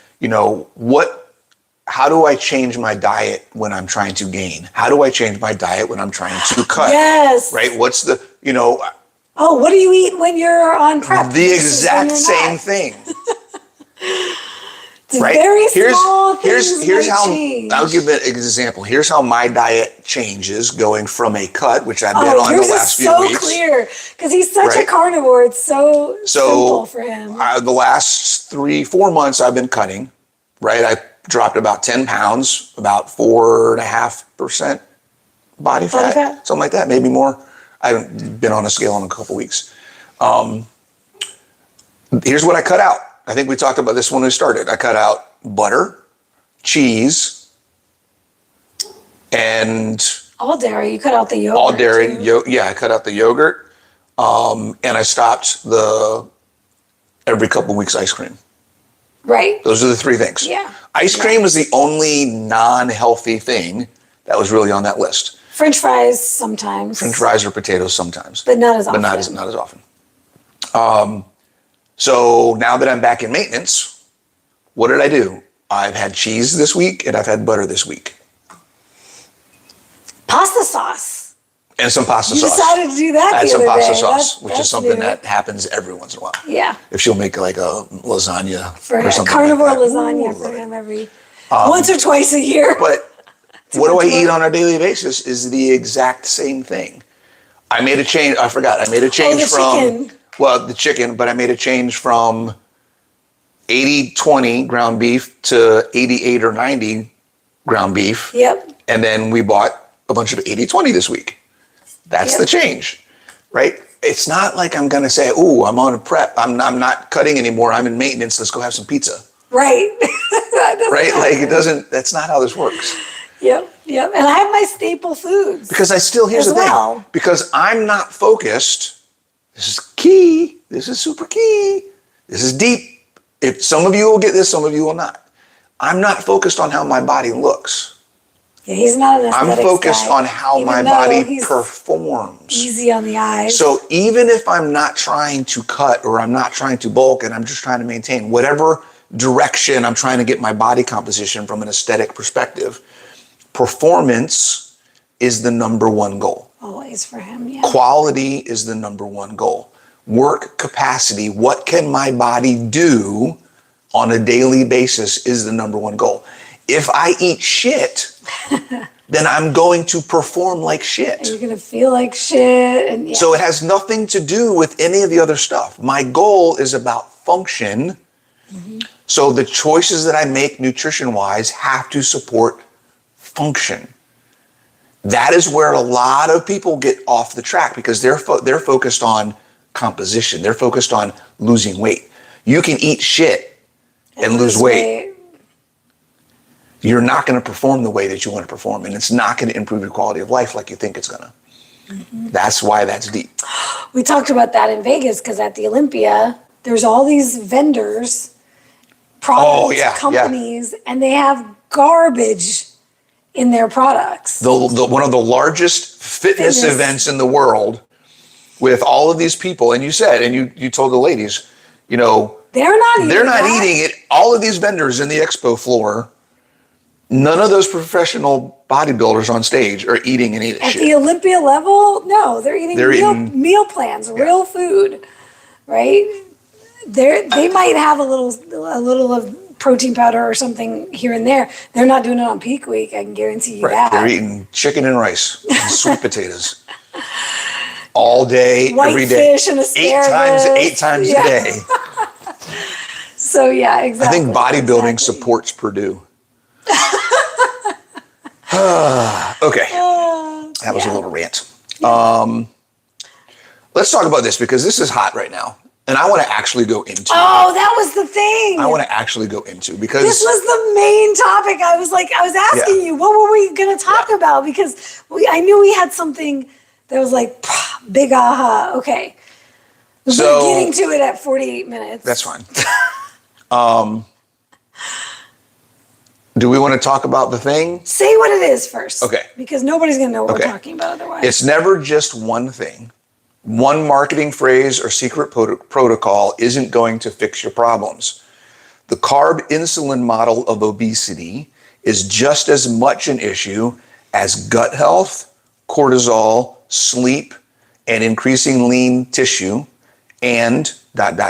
how do I change my diet when I'm trying to gain? How do I change my diet when I'm trying to cut? Yes. Right? What's the, what do you eat when you're on prep? The exact same thing. It's right? Very small things. Here's how change. I'll give an example. Here's how my diet changes going from a cut, which I've been on the last few weeks. So clear because he's such a carnivore. It's so simple for him. The last 3-4 months I've been cutting. Right, I dropped about 10 pounds, about 4.5% body fat, something like that, maybe more. I haven't been on a scale in a couple weeks. Here's what I cut out. I think we talked about this when we started. I cut out butter, cheese, and all dairy. You cut out the yogurt. All dairy. I cut out the yogurt, and I stopped the every couple of weeks ice cream. Right. Those are the three things. Yeah. Ice cream was the only non-healthy thing that was really on that list. French fries sometimes. French fries or potatoes sometimes. But not as often. But not as often. So now that I'm back in maintenance, what did I do? I've had cheese this week and I've had butter this week. Pasta sauce. And some pasta You sauce. decided to do that I had the some other pasta day. sauce, which is something new. that happens every once in a while. Yeah. If she'll make like a lasagna For or something carnivore like that. lasagna for him every once or twice a year. But what do I eat on a daily basis is the exact same thing. I made a change. I forgot. I made a change chicken. Well, the chicken, but I made a change from 80-20 ground beef to 88 or 90 ground beef. Yep. And then we bought a bunch of 80-20 this week. That's the change, right? It's not like I'm going to say, "Oh, I'm on a prep. I'm not cutting anymore. I'm in maintenance. Let's go have some pizza." Right. Right? Like it doesn't, that's not how this works. Yep. And I have my staple foods. Because here's the thing. Because I'm not focused. This is key. This is super key. This is deep. If some of you will get this, some of you will not. I'm not focused on how my body looks. Yeah, he's not an aesthetics I'm focused guy, on how even my though body he's performs. easy on the eyes. So even if I'm not trying to cut or I'm not trying to bulk and I'm just trying to maintain whatever direction I'm trying to get my body composition from an aesthetic perspective, performance is the number one goal. Always for him, yeah. Quality is the number one goal. Work capacity, what can my body do on a daily basis is the number one goal. If I eat shit, then I'm going to perform like shit. And you're going to feel like shit. And So it has nothing to do with any of the other stuff. My goal is about function. Mm-hmm. So the choices that I make nutrition-wise have to support function. That is where a lot of people get off the track because they're focused on composition. They're focused on losing weight. You can eat shit and lose weight. You're not going to perform the way that you want to perform, and it's not going to improve your quality of life like you think it's going to. Mm-hmm. That's why that's deep. We talked about that in Vegas because at the Olympia, there's all these vendors, products, companies, and they have garbage in their products. One of the largest fitness events in the world with all of these people, and you said, and you told the ladies, they're not eating it. All of these vendors in the expo floor, none of those professional bodybuilders on stage are eating any of this shit. At the Olympia level, no, they're eating meal plans, real food, right? They might have a little of protein powder or something here and there. They're not doing it on peak week. I can guarantee you that. They're eating chicken and rice and sweet potatoes all day, White every day, fish and asparagus. eight times a day. So yeah, exactly. I think bodybuilding supports Purdue. Okay, that was a little rant. Let's talk about this because this is hot right now, and I want to actually go into. Oh, that was the thing. I want to actually go into because this was the main topic. I was asking you, what were we going to talk about? Because I knew we had something that was like big aha. Okay, so we're getting to it at 48 minutes. That's fine. Do we want to talk about the thing? Say what it is first. Okay. Because nobody's going to know what we're talking about otherwise. It's never just one thing. One marketing phrase or secret protocol isn't going to fix your problems. The carb insulin model of obesity is just as much an issue as gut health, cortisol, sleep, and increasing lean tissue, and ... and ...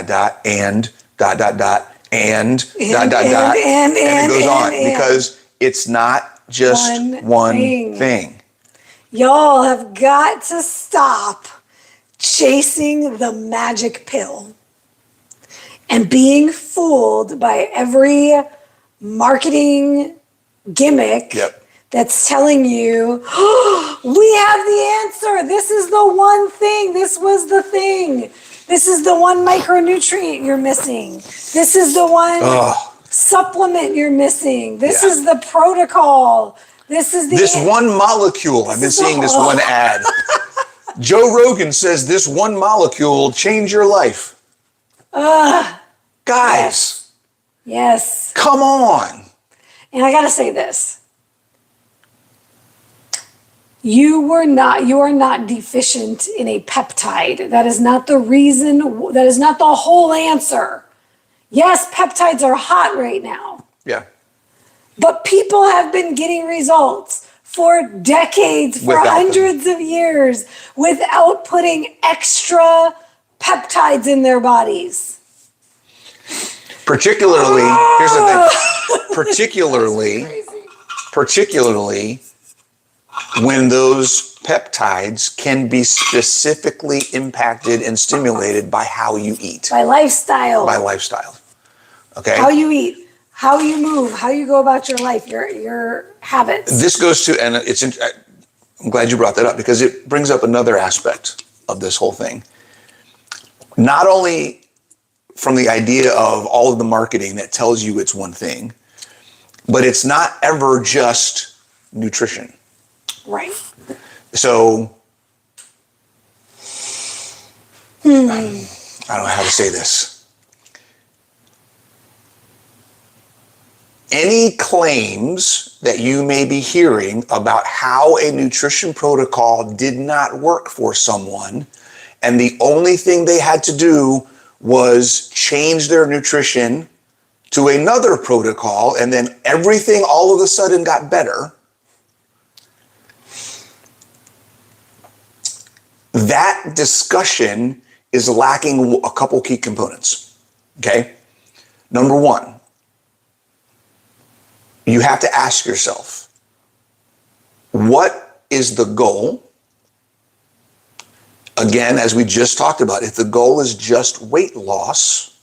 and it goes on because it's not just one thing. Y'all have got to stop chasing the magic pill and being fooled by every marketing gimmick that's telling you, oh, we have the answer. This is the one thing. This was the thing. This is the one micronutrient you're missing. This is the one supplement you're missing. This is the protocol. This is this one molecule. I've been seeing this one ad. Joe Rogan says this one molecule will change your life. Guys, Yes. come on. And I gotta say this. You are not deficient in a peptide. That is not the reason, that is not the whole answer. Yes, peptides are hot right now, Yeah. but people have been getting results for decades, for Without them. hundreds of years, without putting extra peptides in their bodies. Particularly, here's the thing. Particularly when those peptides can be specifically impacted and stimulated by how you eat. By lifestyle. By lifestyle. Okay? How you eat, how you move, how you go about your life, your habits. This goes to, and I'm glad you brought that up because it brings up another aspect of this whole thing. Not only from the idea of all of the marketing that tells you it's one thing, but it's not ever just nutrition. Right. So, I don't know how to say this. Any claims that you may be hearing about how a nutrition protocol did not work for someone, and the only thing they had to do was change their nutrition to another protocol, and then everything all of a sudden got better. That discussion is lacking a couple key components. Okay? Number one, you have to ask yourself, what is the goal? Again, as we just talked about, if the goal is just weight loss,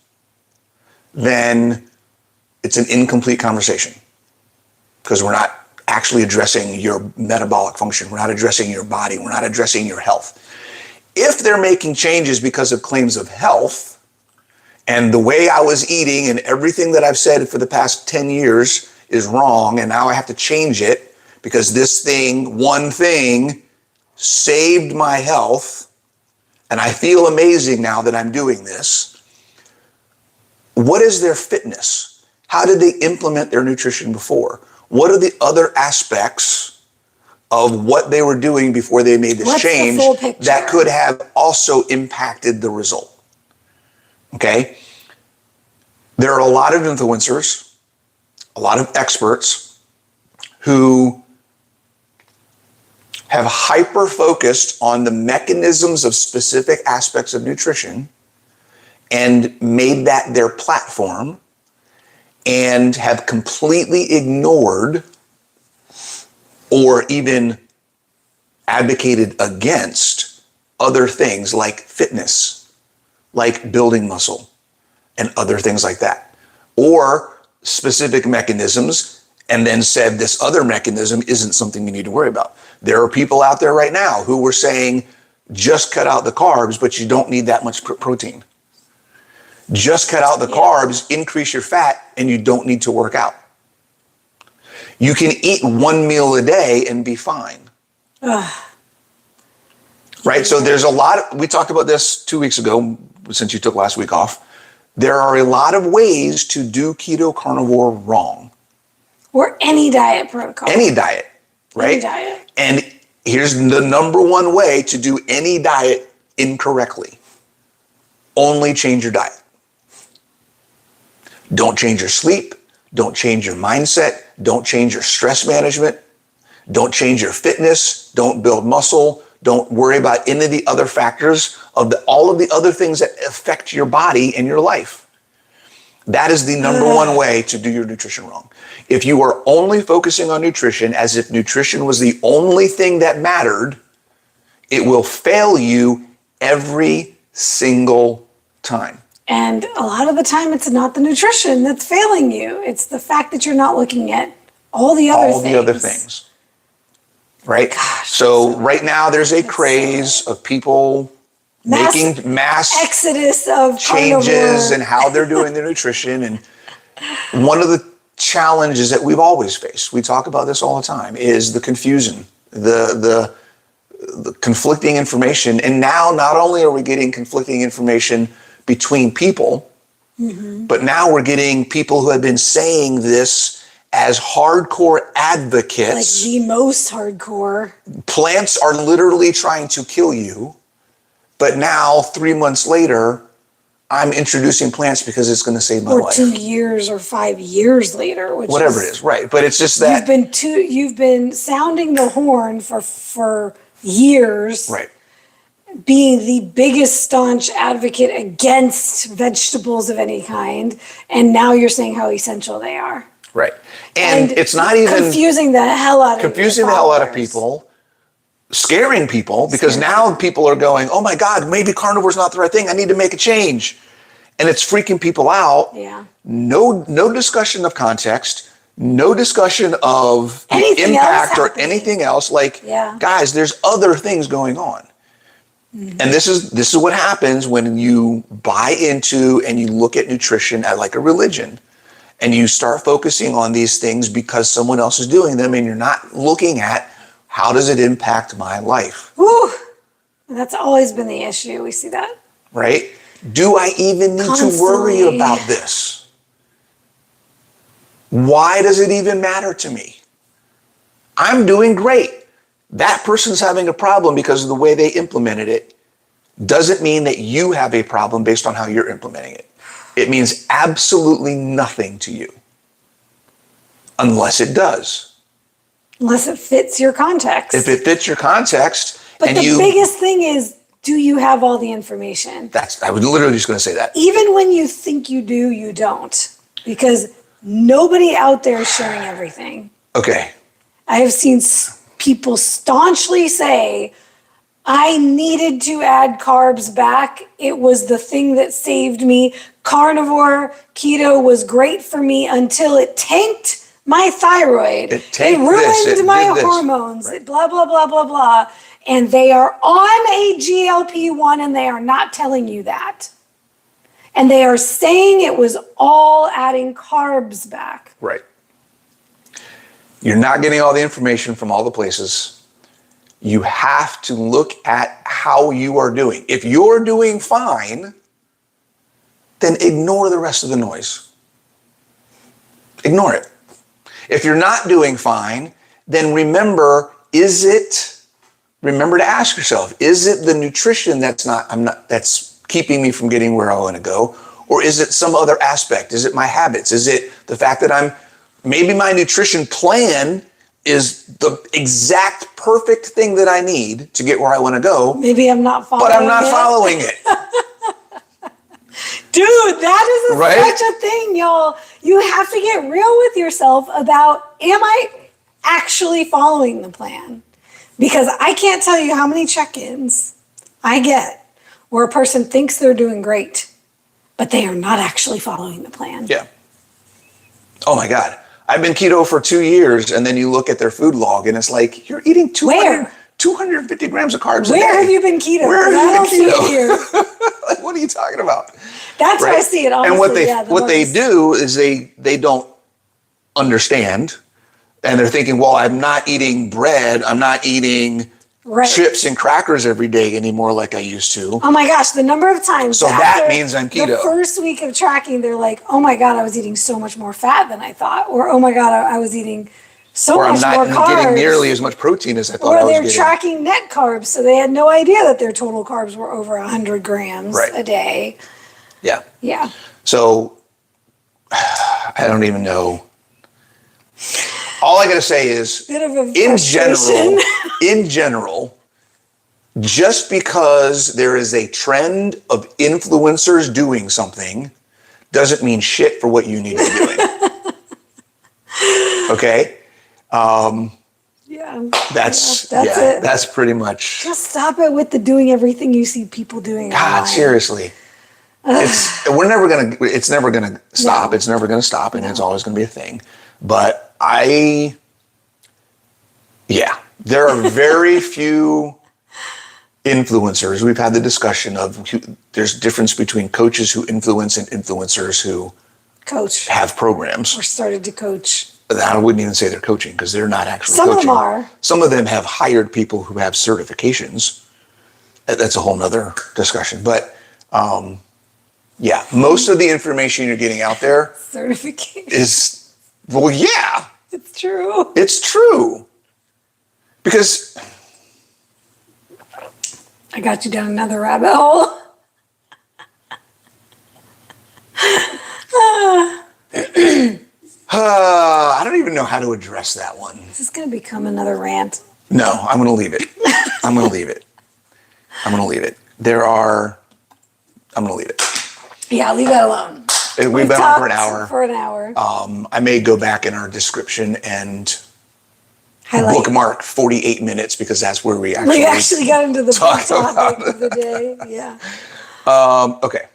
then it's an incomplete conversation because we're not actually addressing your metabolic function. We're not addressing your body. We're not addressing your health. If they're making changes because of claims of health and the way I was eating and everything that I've said for the past 10 years is wrong and now I have to change it because this thing, one thing, saved my health and I feel amazing now that I'm doing this. What is their fitness? How did they implement their nutrition before? What are the other aspects of what they were doing before they made this change that could have also impacted the result? Okay? There are a lot of influencers, a lot of experts who have hyper-focused on the mechanisms of specific aspects of nutrition and made that their platform and have completely ignored or even advocated against other things like fitness, like building muscle, and other things like that. Or specific mechanisms, and then said this other mechanism isn't something you need to worry about. There are people out there right now who were saying, just cut out the carbs, but you don't need that much protein. Just cut out the carbs, increase your fat, and you don't need to work out. You can eat one meal a day and be fine. Right? So there's a lot, we talked about this 2 weeks ago, since you took last week off. There are a lot of ways to do keto carnivore wrong. Or any diet protocol. Any diet, right? Any diet. And here's the number one way to do any diet incorrectly. Only change your diet. Don't change your sleep. Don't change your mindset. Don't change your stress management. Don't change your fitness. Don't build muscle. Don't worry about any of the other factors of all of the other things that affect your body and your life. That is the number one way to do your nutrition wrong. If you are only focusing on nutrition as if nutrition was the only thing that mattered, it will fail you every single time. And a lot of the time, it's not the nutrition that's failing you. It's the fact that you're not looking at all the other things. Right? Gosh, so right now, there's a craze of people making mass exodus of changes carnivore. and how they're doing their nutrition. And one of the challenges that we've always faced, we talk about this all the time, is the confusion, the conflicting information. And now not only are we getting conflicting information between people, But now we're getting people who have been saying this as hardcore advocates. Like the most hardcore. Plants are literally trying to kill you. But now, 3 months later, I'm introducing plants because it's going to save my life. Or 2 years or 5 years later. Whatever it is, right. But it's just that. You've been sounding the horn for years. Right. Being the biggest staunch advocate against vegetables of any kind. And now you're saying how essential they are. Right. And it's not even confusing the hell out of people, scaring people, because now people are going, oh my God, maybe carnivore's not the right thing. I need to make a change. And it's freaking people out. Yeah. No discussion of context, no discussion of anything impact or anything else. Like, yeah. Guys, there's other things going on. Mm-hmm. And this is what happens when you buy into and you look at nutrition at like a religion. And you start focusing on these things because someone else is doing them, and you're not looking at how does it impact my life. Woo! That's always been the issue. We see that. Right? Do I even need to worry about this? Why does it even matter to me? I'm doing great. That person's having a problem because of the way they implemented it. Doesn't mean that you have a problem based on how you're implementing it. It means absolutely nothing to you. Unless it does. Unless it fits your context. If it fits your context. But the biggest thing is, do you have all the information? I was literally just going to say that. Even when you think you do, you don't. Because nobody out there is sharing everything. Okay. I have seen people staunchly say, I needed to add carbs back. It was the thing that saved me. Carnivore, keto was great for me until it tanked my thyroid. It ruined my hormones. Right. Blah, blah, blah, blah, blah. And they are on a GLP-1 and they are not telling you that. And they are saying it was all adding carbs back. Right. You're not getting all the information from all the places. You have to look at how you are doing. If you're doing fine, then ignore the rest of the noise. Ignore it. If you're not doing fine, then remember to ask yourself, is it the nutrition that's keeping me from getting where I want to go? Or is it some other aspect? Is it my habits? Is it the fact that maybe my nutrition plan is the exact perfect thing that I need to get where I want to go. Maybe I'm not following it. But I'm not following it. Dude, that is such a thing, y'all. You have to get real with yourself about, am I actually following the plan? Because I can't tell you how many check-ins I get where a person thinks they're doing great, but they are not actually following the plan. Yeah. Oh my God. I've been keto for 2 years, and then you look at their food log, and it's like, you're eating 250 grams of carbs a day. Where have you been keto? Where have you been keto? Here. Like, what are you talking about? That's where I see it, honestly. And what they do is they don't understand, and they're thinking, well, I'm not eating bread, I'm not eating chips and crackers every day anymore like I used to. Oh my gosh, the number of times. So that means I'm keto. The first week of tracking, they're like, oh my God, I was eating so much more fat than I thought. Or, oh my God, I was eating so much more carbs. Or I'm not getting nearly as much protein as I thought I was getting. Or they're tracking net carbs, so they had no idea that their total carbs were over 100 grams a day. Yeah. Yeah. So I don't even know. All I got to say is, in general, just because there is a trend of influencers doing something doesn't mean shit for what you need to be doing. Okay? That's it. That's pretty much. Just stop it with the doing everything you see people doing. God, online. Seriously. It's never gonna stop. No. It's never gonna stop, and it's always gonna be a thing. But there are very few influencers. We've had the discussion of there's difference between coaches who influence and influencers who have programs. Or started to coach. I wouldn't even say they're coaching because they're not actually coaching. Some of them are. Some of them have hired people who have certifications. That's a whole nother discussion. But Yeah, most of the information you're getting out there Certification. is, well, yeah, It's true. it's true. Because I got you down another rabbit hole. I don't even know how to address that one. This is going to become another rant. No, I'm going to leave it. I'm going to leave it. I'm going to leave it. I'm going to leave it. Yeah, leave that alone. We've been on for an hour. For an hour. I may go back in our description and Highlight. bookmark 48 minutes because that's where we actually got into the talk topic of the day. Yeah. Okay.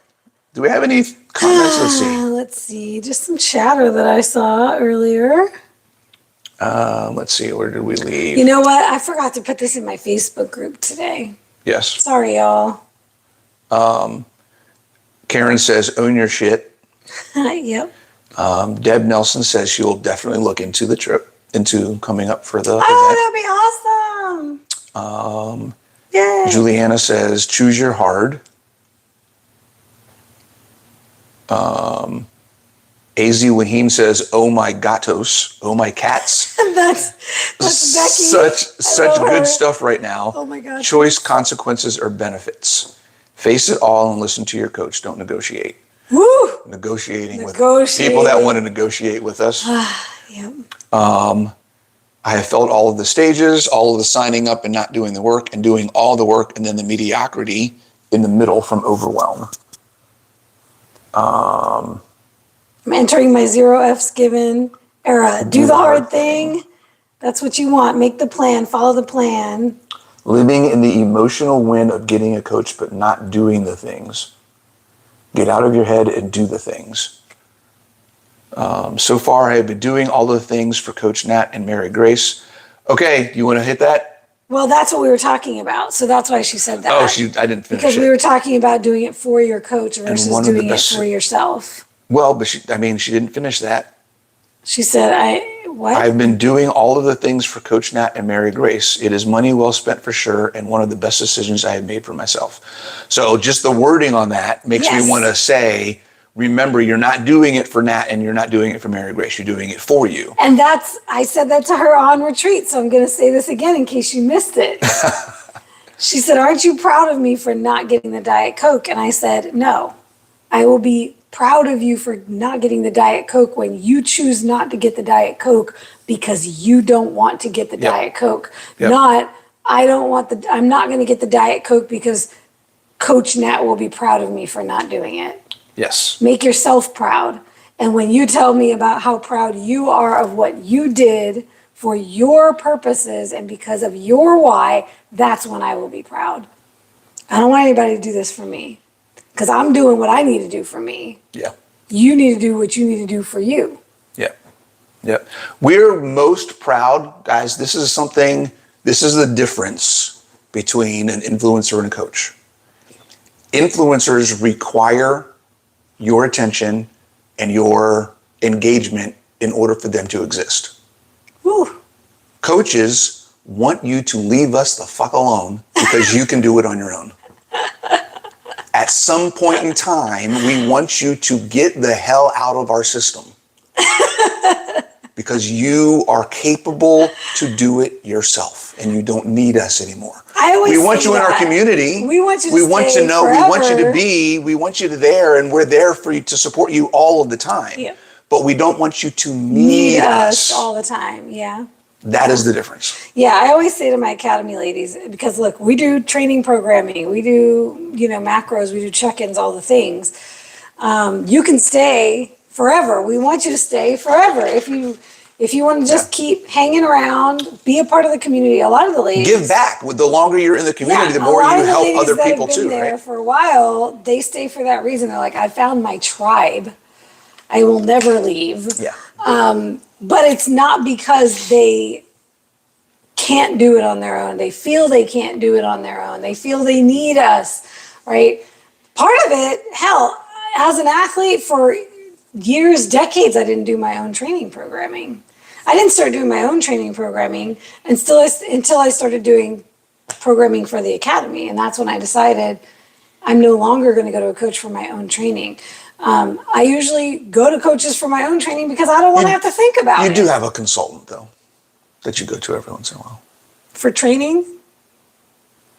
Do we have any comments? Let's see. Let's see. Just some chatter that I saw earlier. Let's see. Where did we leave? You know what? I forgot to put this in my Facebook group today. Yes. Sorry, y'all. Karen says, own your shit. Yep. Deb Nelson says she will definitely look into the trip, into coming up for the event. Oh, that'd be awesome. Yay. Juliana says, choose your hard. AZ Wahim says, oh my gatos, oh my cats. That's Becky. Such good stuff right now. Oh my God. Choice, consequences, or benefits. Face it all and listen to your coach. Don't negotiate. Woo! Negotiating with people that want to negotiate with us. Yep. I have felt all of the stages, all of the signing up and not doing the work, and doing all the work, and then the mediocrity in the middle from overwhelm. I'm entering my 0 F's given era. Do the hard thing. That's what you want. Make the plan. Follow the plan. Living in the emotional wind of getting a coach, but not doing the things. Get out of your head and do the things. So far, I have been doing all the things for Coach Nat and Mary Grace. Okay, you want to hit that? Well, that's what we were talking about. So that's why she said that. Oh, I didn't finish because it. we were talking about doing it for your coach versus doing it for yourself. Well, but she didn't finish that. She said, what? I've been doing all of the things for Coach Nat and Mary Grace. It is money well spent for sure, and one of the best decisions I have made for myself. So just the wording on that makes me want to say, remember, you're not doing it for Nat and you're not doing it for Mary Grace. You're doing it for you. And I said that to her on retreat, so I'm going to say this again in case you missed it. She said, aren't you proud of me for not getting the Diet Coke? And I said, no, I will be proud of you for not getting the Diet Coke when you choose not to get the Diet Coke because you don't want to get the Diet Coke. Not, I'm not going to get the Diet Coke because Coach Nat will be proud of me for not doing it. Yes. Make yourself proud. And when you tell me about how proud you are of what you did for your purposes and because of your why, that's when I will be proud. I don't want anybody to do this for me because I'm doing what I need to do for me. Yeah. You need to do what you need to do for you. Yeah. Yeah. We're most proud, guys. This is the difference between an influencer and a coach. Influencers require your attention and your engagement in order for them to exist. Woo. Coaches want you to leave us the fuck alone because you can do it on your own. At some point in time, we want you to get the hell out of our system because you are capable to do it yourself and you don't need us anymore. We want you in our community. We want you to we want stay to know. forever. We want you to be. We want you to there, and we're there for you to support you all of the time. Yeah. But we don't want you to need us all the time. Yeah. That is the difference. Yeah, I always say to my academy ladies, because look, we do training programming, we do, macros, we do check-ins, all the things. You can stay forever. We want you to stay forever. If you want to just keep hanging around, be a part of the community. A lot of the ladies give back. The longer you're in the community, the more you help other people too. There right? For a while, they stay for that reason. They're like, I found my tribe. I will never leave. Yeah. But it's not because they can't do it on their own. They feel they can't do it on their own. They feel they need us, right? Part of it, hell, as an athlete for years, decades, I didn't do my own training programming. I didn't start doing my own training programming until I started doing programming for the academy. And that's when I decided, I'm no longer going to go to a coach for my own training. I usually go to coaches for my own training because I don't want to have to think about it. You do have a consultant, though, that you go to every once in a while. For training?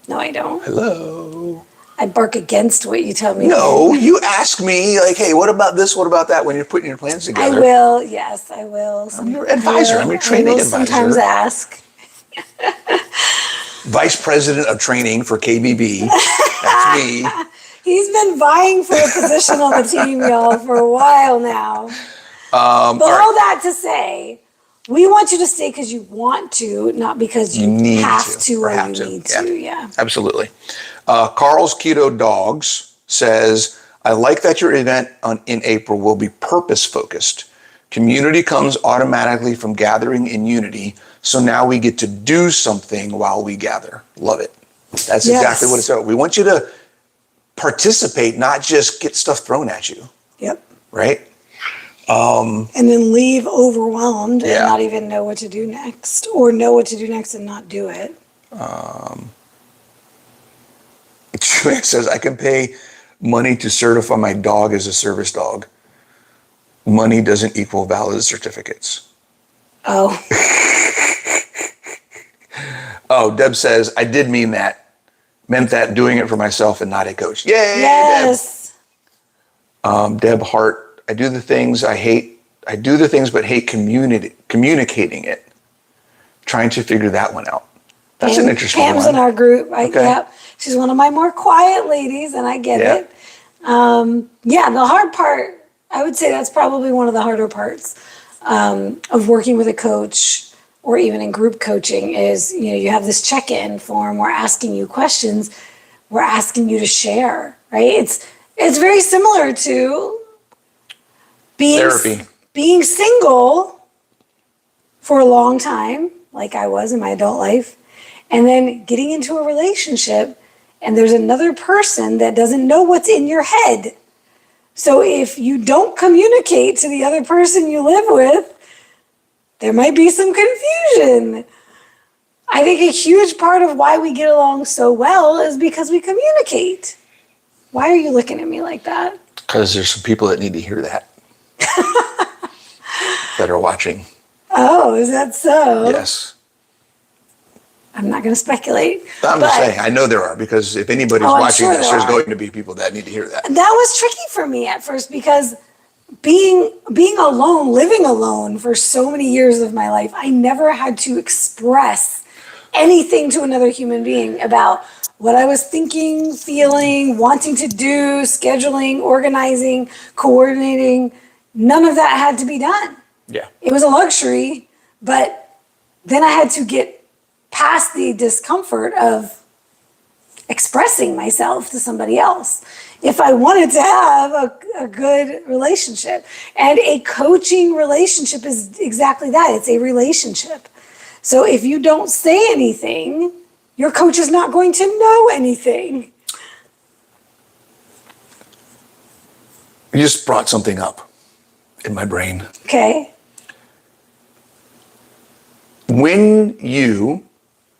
No, I don't. Hello. I bark against what you tell me. No, you ask me, like, hey, what about this? What about that when you're putting your plans together? I will. Yes, I will. I'm your advisor. I'm your training advisor. Sometimes ask. Vice president of training for KBB. That's me. He's been vying for a position on the team, y'all, for a while now. But all that to say, we want you to stay because you want to, not because you have to or you need to. Yeah, absolutely. Carl's Keto Dogs says, I like that your event in April will be purpose focused. Community comes automatically from gathering in unity. So now we get to do something while we gather. Love it. That's exactly what it's about. We want you to participate, not just get stuff thrown at you. Yep. Right? And then leave overwhelmed and not even know what to do next, or know what to do next and not do it. Julia says, I can pay money to certify my dog as a service dog. Money doesn't equal valid certificates. Oh. Oh, Deb says, I did mean that. Meant that doing it for myself and not a coach. Yay, yes. Deb. Deb Hart, I do the things I hate. I do the things but hate communicating it. Trying to figure that one out. That's an interesting one. Pam's in our group. Yep. She's one of my more quiet ladies, and I get it. The hard part, I would say that's probably one of the harder parts of working with a coach or even in group coaching is, you have this check-in form. We're asking you questions. We're asking you to share, right? It's very similar to being single for a long time, like I was in my adult life, and then getting into a relationship, and there's another person that doesn't know what's in your head. So if you don't communicate to the other person you live with, there might be some confusion. I think a huge part of why we get along so well is because we communicate. Why are you looking at me like that? Because there's some people that need to hear that. That are watching. Oh, is that so? Yes. I'm not going to speculate. I'm just saying, I know there are, because if anybody's watching this, there's going to be people that need to hear that. That was tricky for me at first because being alone, living alone for so many years of my life, I never had to express anything to another human being about what I was thinking, feeling, wanting to do, scheduling, organizing, coordinating. None of that had to be done. Yeah. It was a luxury, but then I had to get past the discomfort of expressing myself to somebody else if I wanted to have a good relationship. And a coaching relationship is exactly that. It's a relationship. So if you don't say anything, your coach is not going to know anything. You just brought something up in my brain. Okay. When you,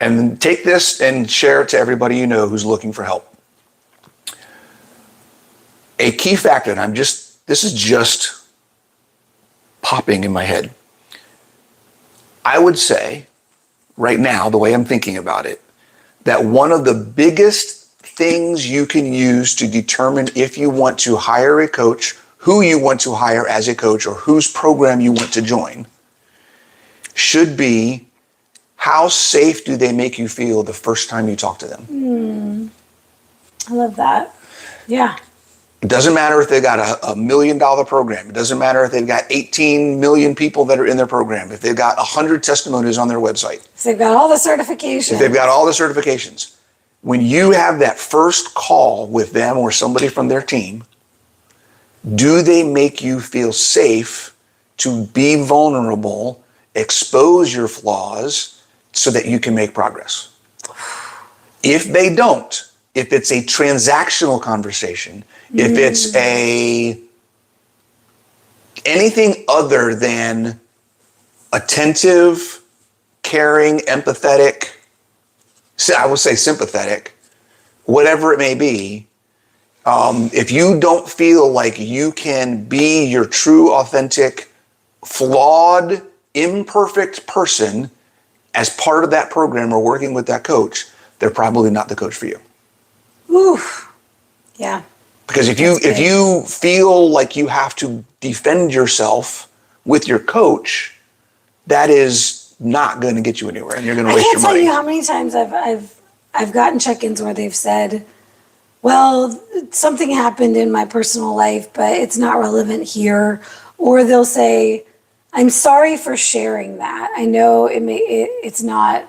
and take this and share it to everybody you know who's looking for help. A key factor, and this is just popping in my head. I would say, right now, the way I'm thinking about it, that one of the biggest things you can use to determine if you want to hire a coach, who you want to hire as a coach, or whose program you want to join, should be, how safe do they make you feel the first time you talk to them? I love that. Yeah. It doesn't matter if they've got a $1 million program. It doesn't matter if they've got 18 million people that are in their program. If they've got 100 testimonies on their website. So they've got all the certifications. If they've got all the certifications. When you have that first call with them or somebody from their team, do they make you feel safe to be vulnerable, expose your flaws, so that you can make progress? If they don't, if it's a transactional conversation, if it's anything other than attentive, caring, empathetic, I will say sympathetic, whatever it may be, If you don't feel like you can be your true, authentic, flawed, imperfect person as part of that program or working with that coach, they're probably not the coach for you. Oof. Yeah. Because if you feel like you have to defend yourself with your coach, that is not going to get you anywhere, and you're going to waste your money. I can't tell you how many times I've gotten check-ins where they've said, well, something happened in my personal life, but it's not relevant here. Or they'll say, I'm sorry for sharing that. I know it's not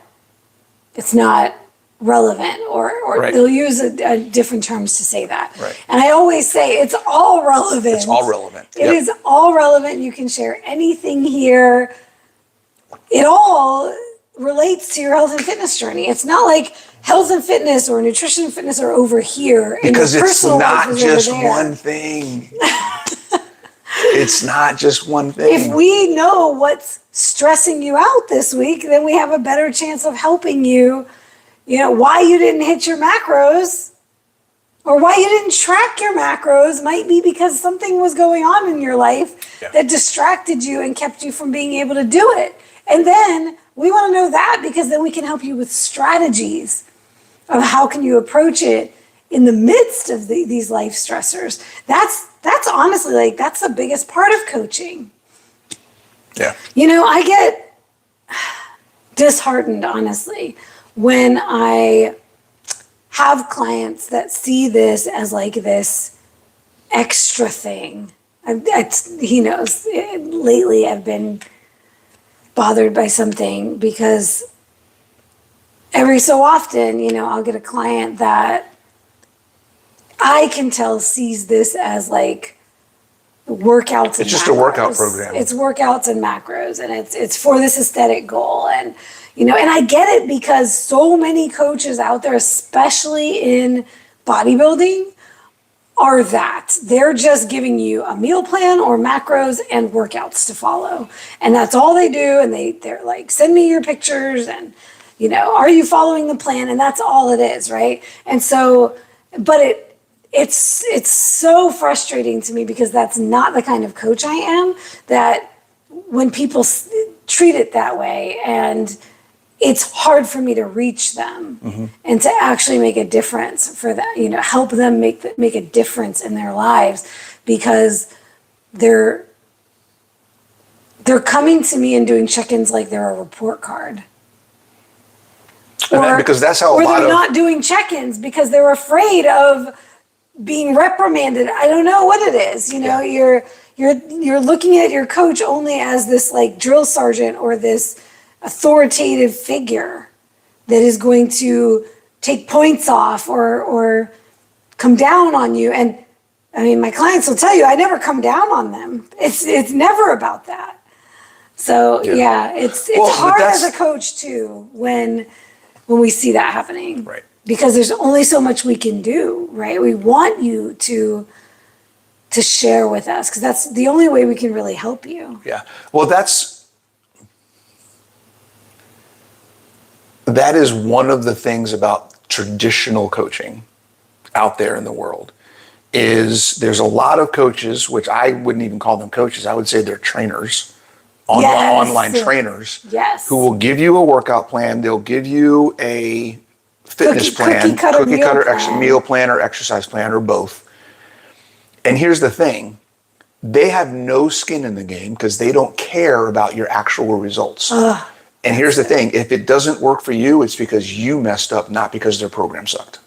relevant, or Right. they'll use a different terms to say that. Right. And I always say it's all relevant. It's all relevant. It is all relevant. You can share anything here. It all relates to your health and fitness journey. It's not like health and fitness or nutrition and fitness are over here. Because and your it's personal life not is just over there. one thing. It's not just one thing. If we know what's stressing you out this week, then we have a better chance of helping you. You know, why you didn't hit your macros or why you didn't track your macros might be because something was going on in your life that distracted you and kept you from being able to do it. And then we want to know that, because then we can help you with strategies of how can you approach it in the midst of these life stressors. That's honestly, like, that's the biggest part of coaching. Yeah. You know, I get disheartened, honestly, when I have clients that see this as like this extra thing. He knows, lately I've been bothered by something because every so often, you know, I'll get a client that I can tell sees this as like workouts. It's just a workout program. It's workouts and macros, and it's for this aesthetic goal. And, you know, and I get it, because so many coaches out there, especially in bodybuilding, are that they're just giving you a meal plan or macros and workouts to follow. And that's all they do. And they're like, send me your pictures and, you know, are you following the plan? And that's all it is, right? And so, but it's so frustrating to me, because that's not the kind of coach I am, that when people treat it that way, and it's hard for me to reach them and to actually make a difference for that, you know, help them make a difference in their lives, because they're coming to me and doing check-ins like they're a report card. Because that's how or they're not doing check-ins because they're afraid of being reprimanded. I don't know what it is. You know, you're looking at your coach only as this like drill sergeant or this authoritative figure that is going to take points off or come down on you. And I mean, my clients will tell you, I never come down on them. It's never about that. So it's hard as a coach too when we see that happening. Right. Because there's only so much we can do, right? We want you to share with us, because that's the only way we can really help you. Yeah. Well, that is one of the things about traditional coaching out there in the world, is there's a lot of coaches, which I wouldn't even call them coaches. I would say they're trainers, online trainers, who will give you a workout plan. They'll give you a fitness plan, cookie cutter meal plan or exercise plan, or both. And here's the thing. They have no skin in the game because they don't care about your actual results. And here's the thing. If it doesn't work for you, it's because you messed up, not because their program sucked.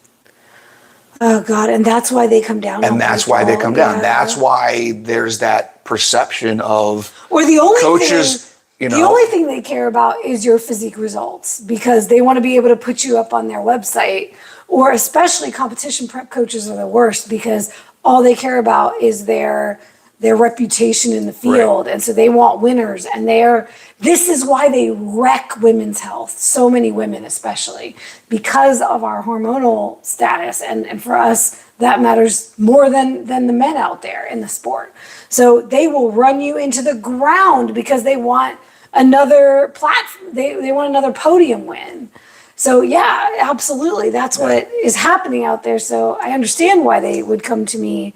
Oh, God. And that's why they come down. And that's why they come down. That's why there's that perception of or the only coaches, the only thing they care about is your physique results, because they want to be able to put you up on their website. Or especially competition prep coaches are the worst, because all they care about is their reputation in the field. Right. And so they want winners, and this is why they wreck women's health. So many women, especially because of our hormonal status. And for us, that matters more than the men out there in the sport. So they will run you into the ground because they want another platform. They want another podium win. So yeah, absolutely. That's what is happening out there. So I understand why they would come to me,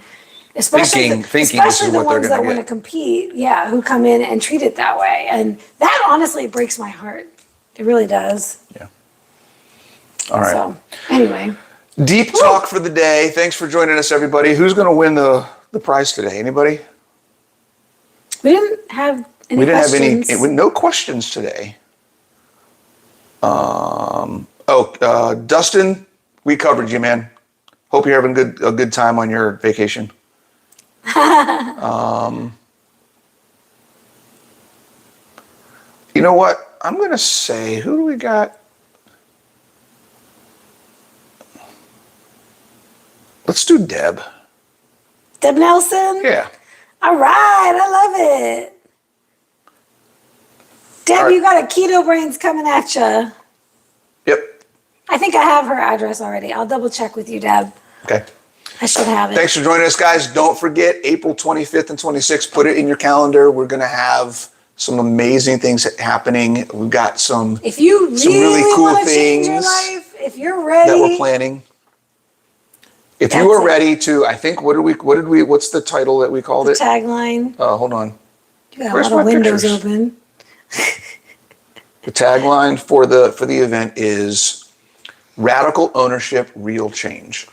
especially Thinking this especially is the what they're ones gonna that want to get. compete. Yeah, who come in and treat it that way. And that honestly breaks my heart. It really does. Yeah. All right. So anyway, Deep talk for the day. Thanks for joining us, everybody. Who's going to win the prize today? Anybody? we didn't have any We didn't questions. have no questions today. Dustin, we covered you, man. Hope you're having a good time on your vacation. You know what? I'm going to say, who do we got? Let's do Deb. Deb Nelson? Yeah. All right, I love it. Deb, All right. you got a Keto Brains coming at you. Yep. I think I have her address already. I'll double check with you, Deb. Okay. I should have it. Thanks for joining us, guys. Don't forget April 25th and 26th. Put it in your calendar. We're going to have some amazing things happening. We've got some If you really cool want to change your things life, if you're ready, that we're planning. If you That's are it. ready to, I think, what's the title that we called the it? tagline. Hold on. You got Where's a lot of my windows pictures? open. The tagline for the event is Radical Ownership, Real Change.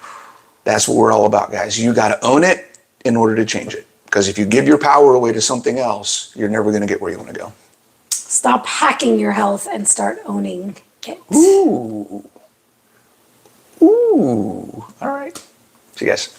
That's what we're all about, guys. You got to own it in order to change it. Because if you give your power away to something else, you're never going to get where you want to go. Stop hacking your health and start owning it. Ooh. All right. See you guys.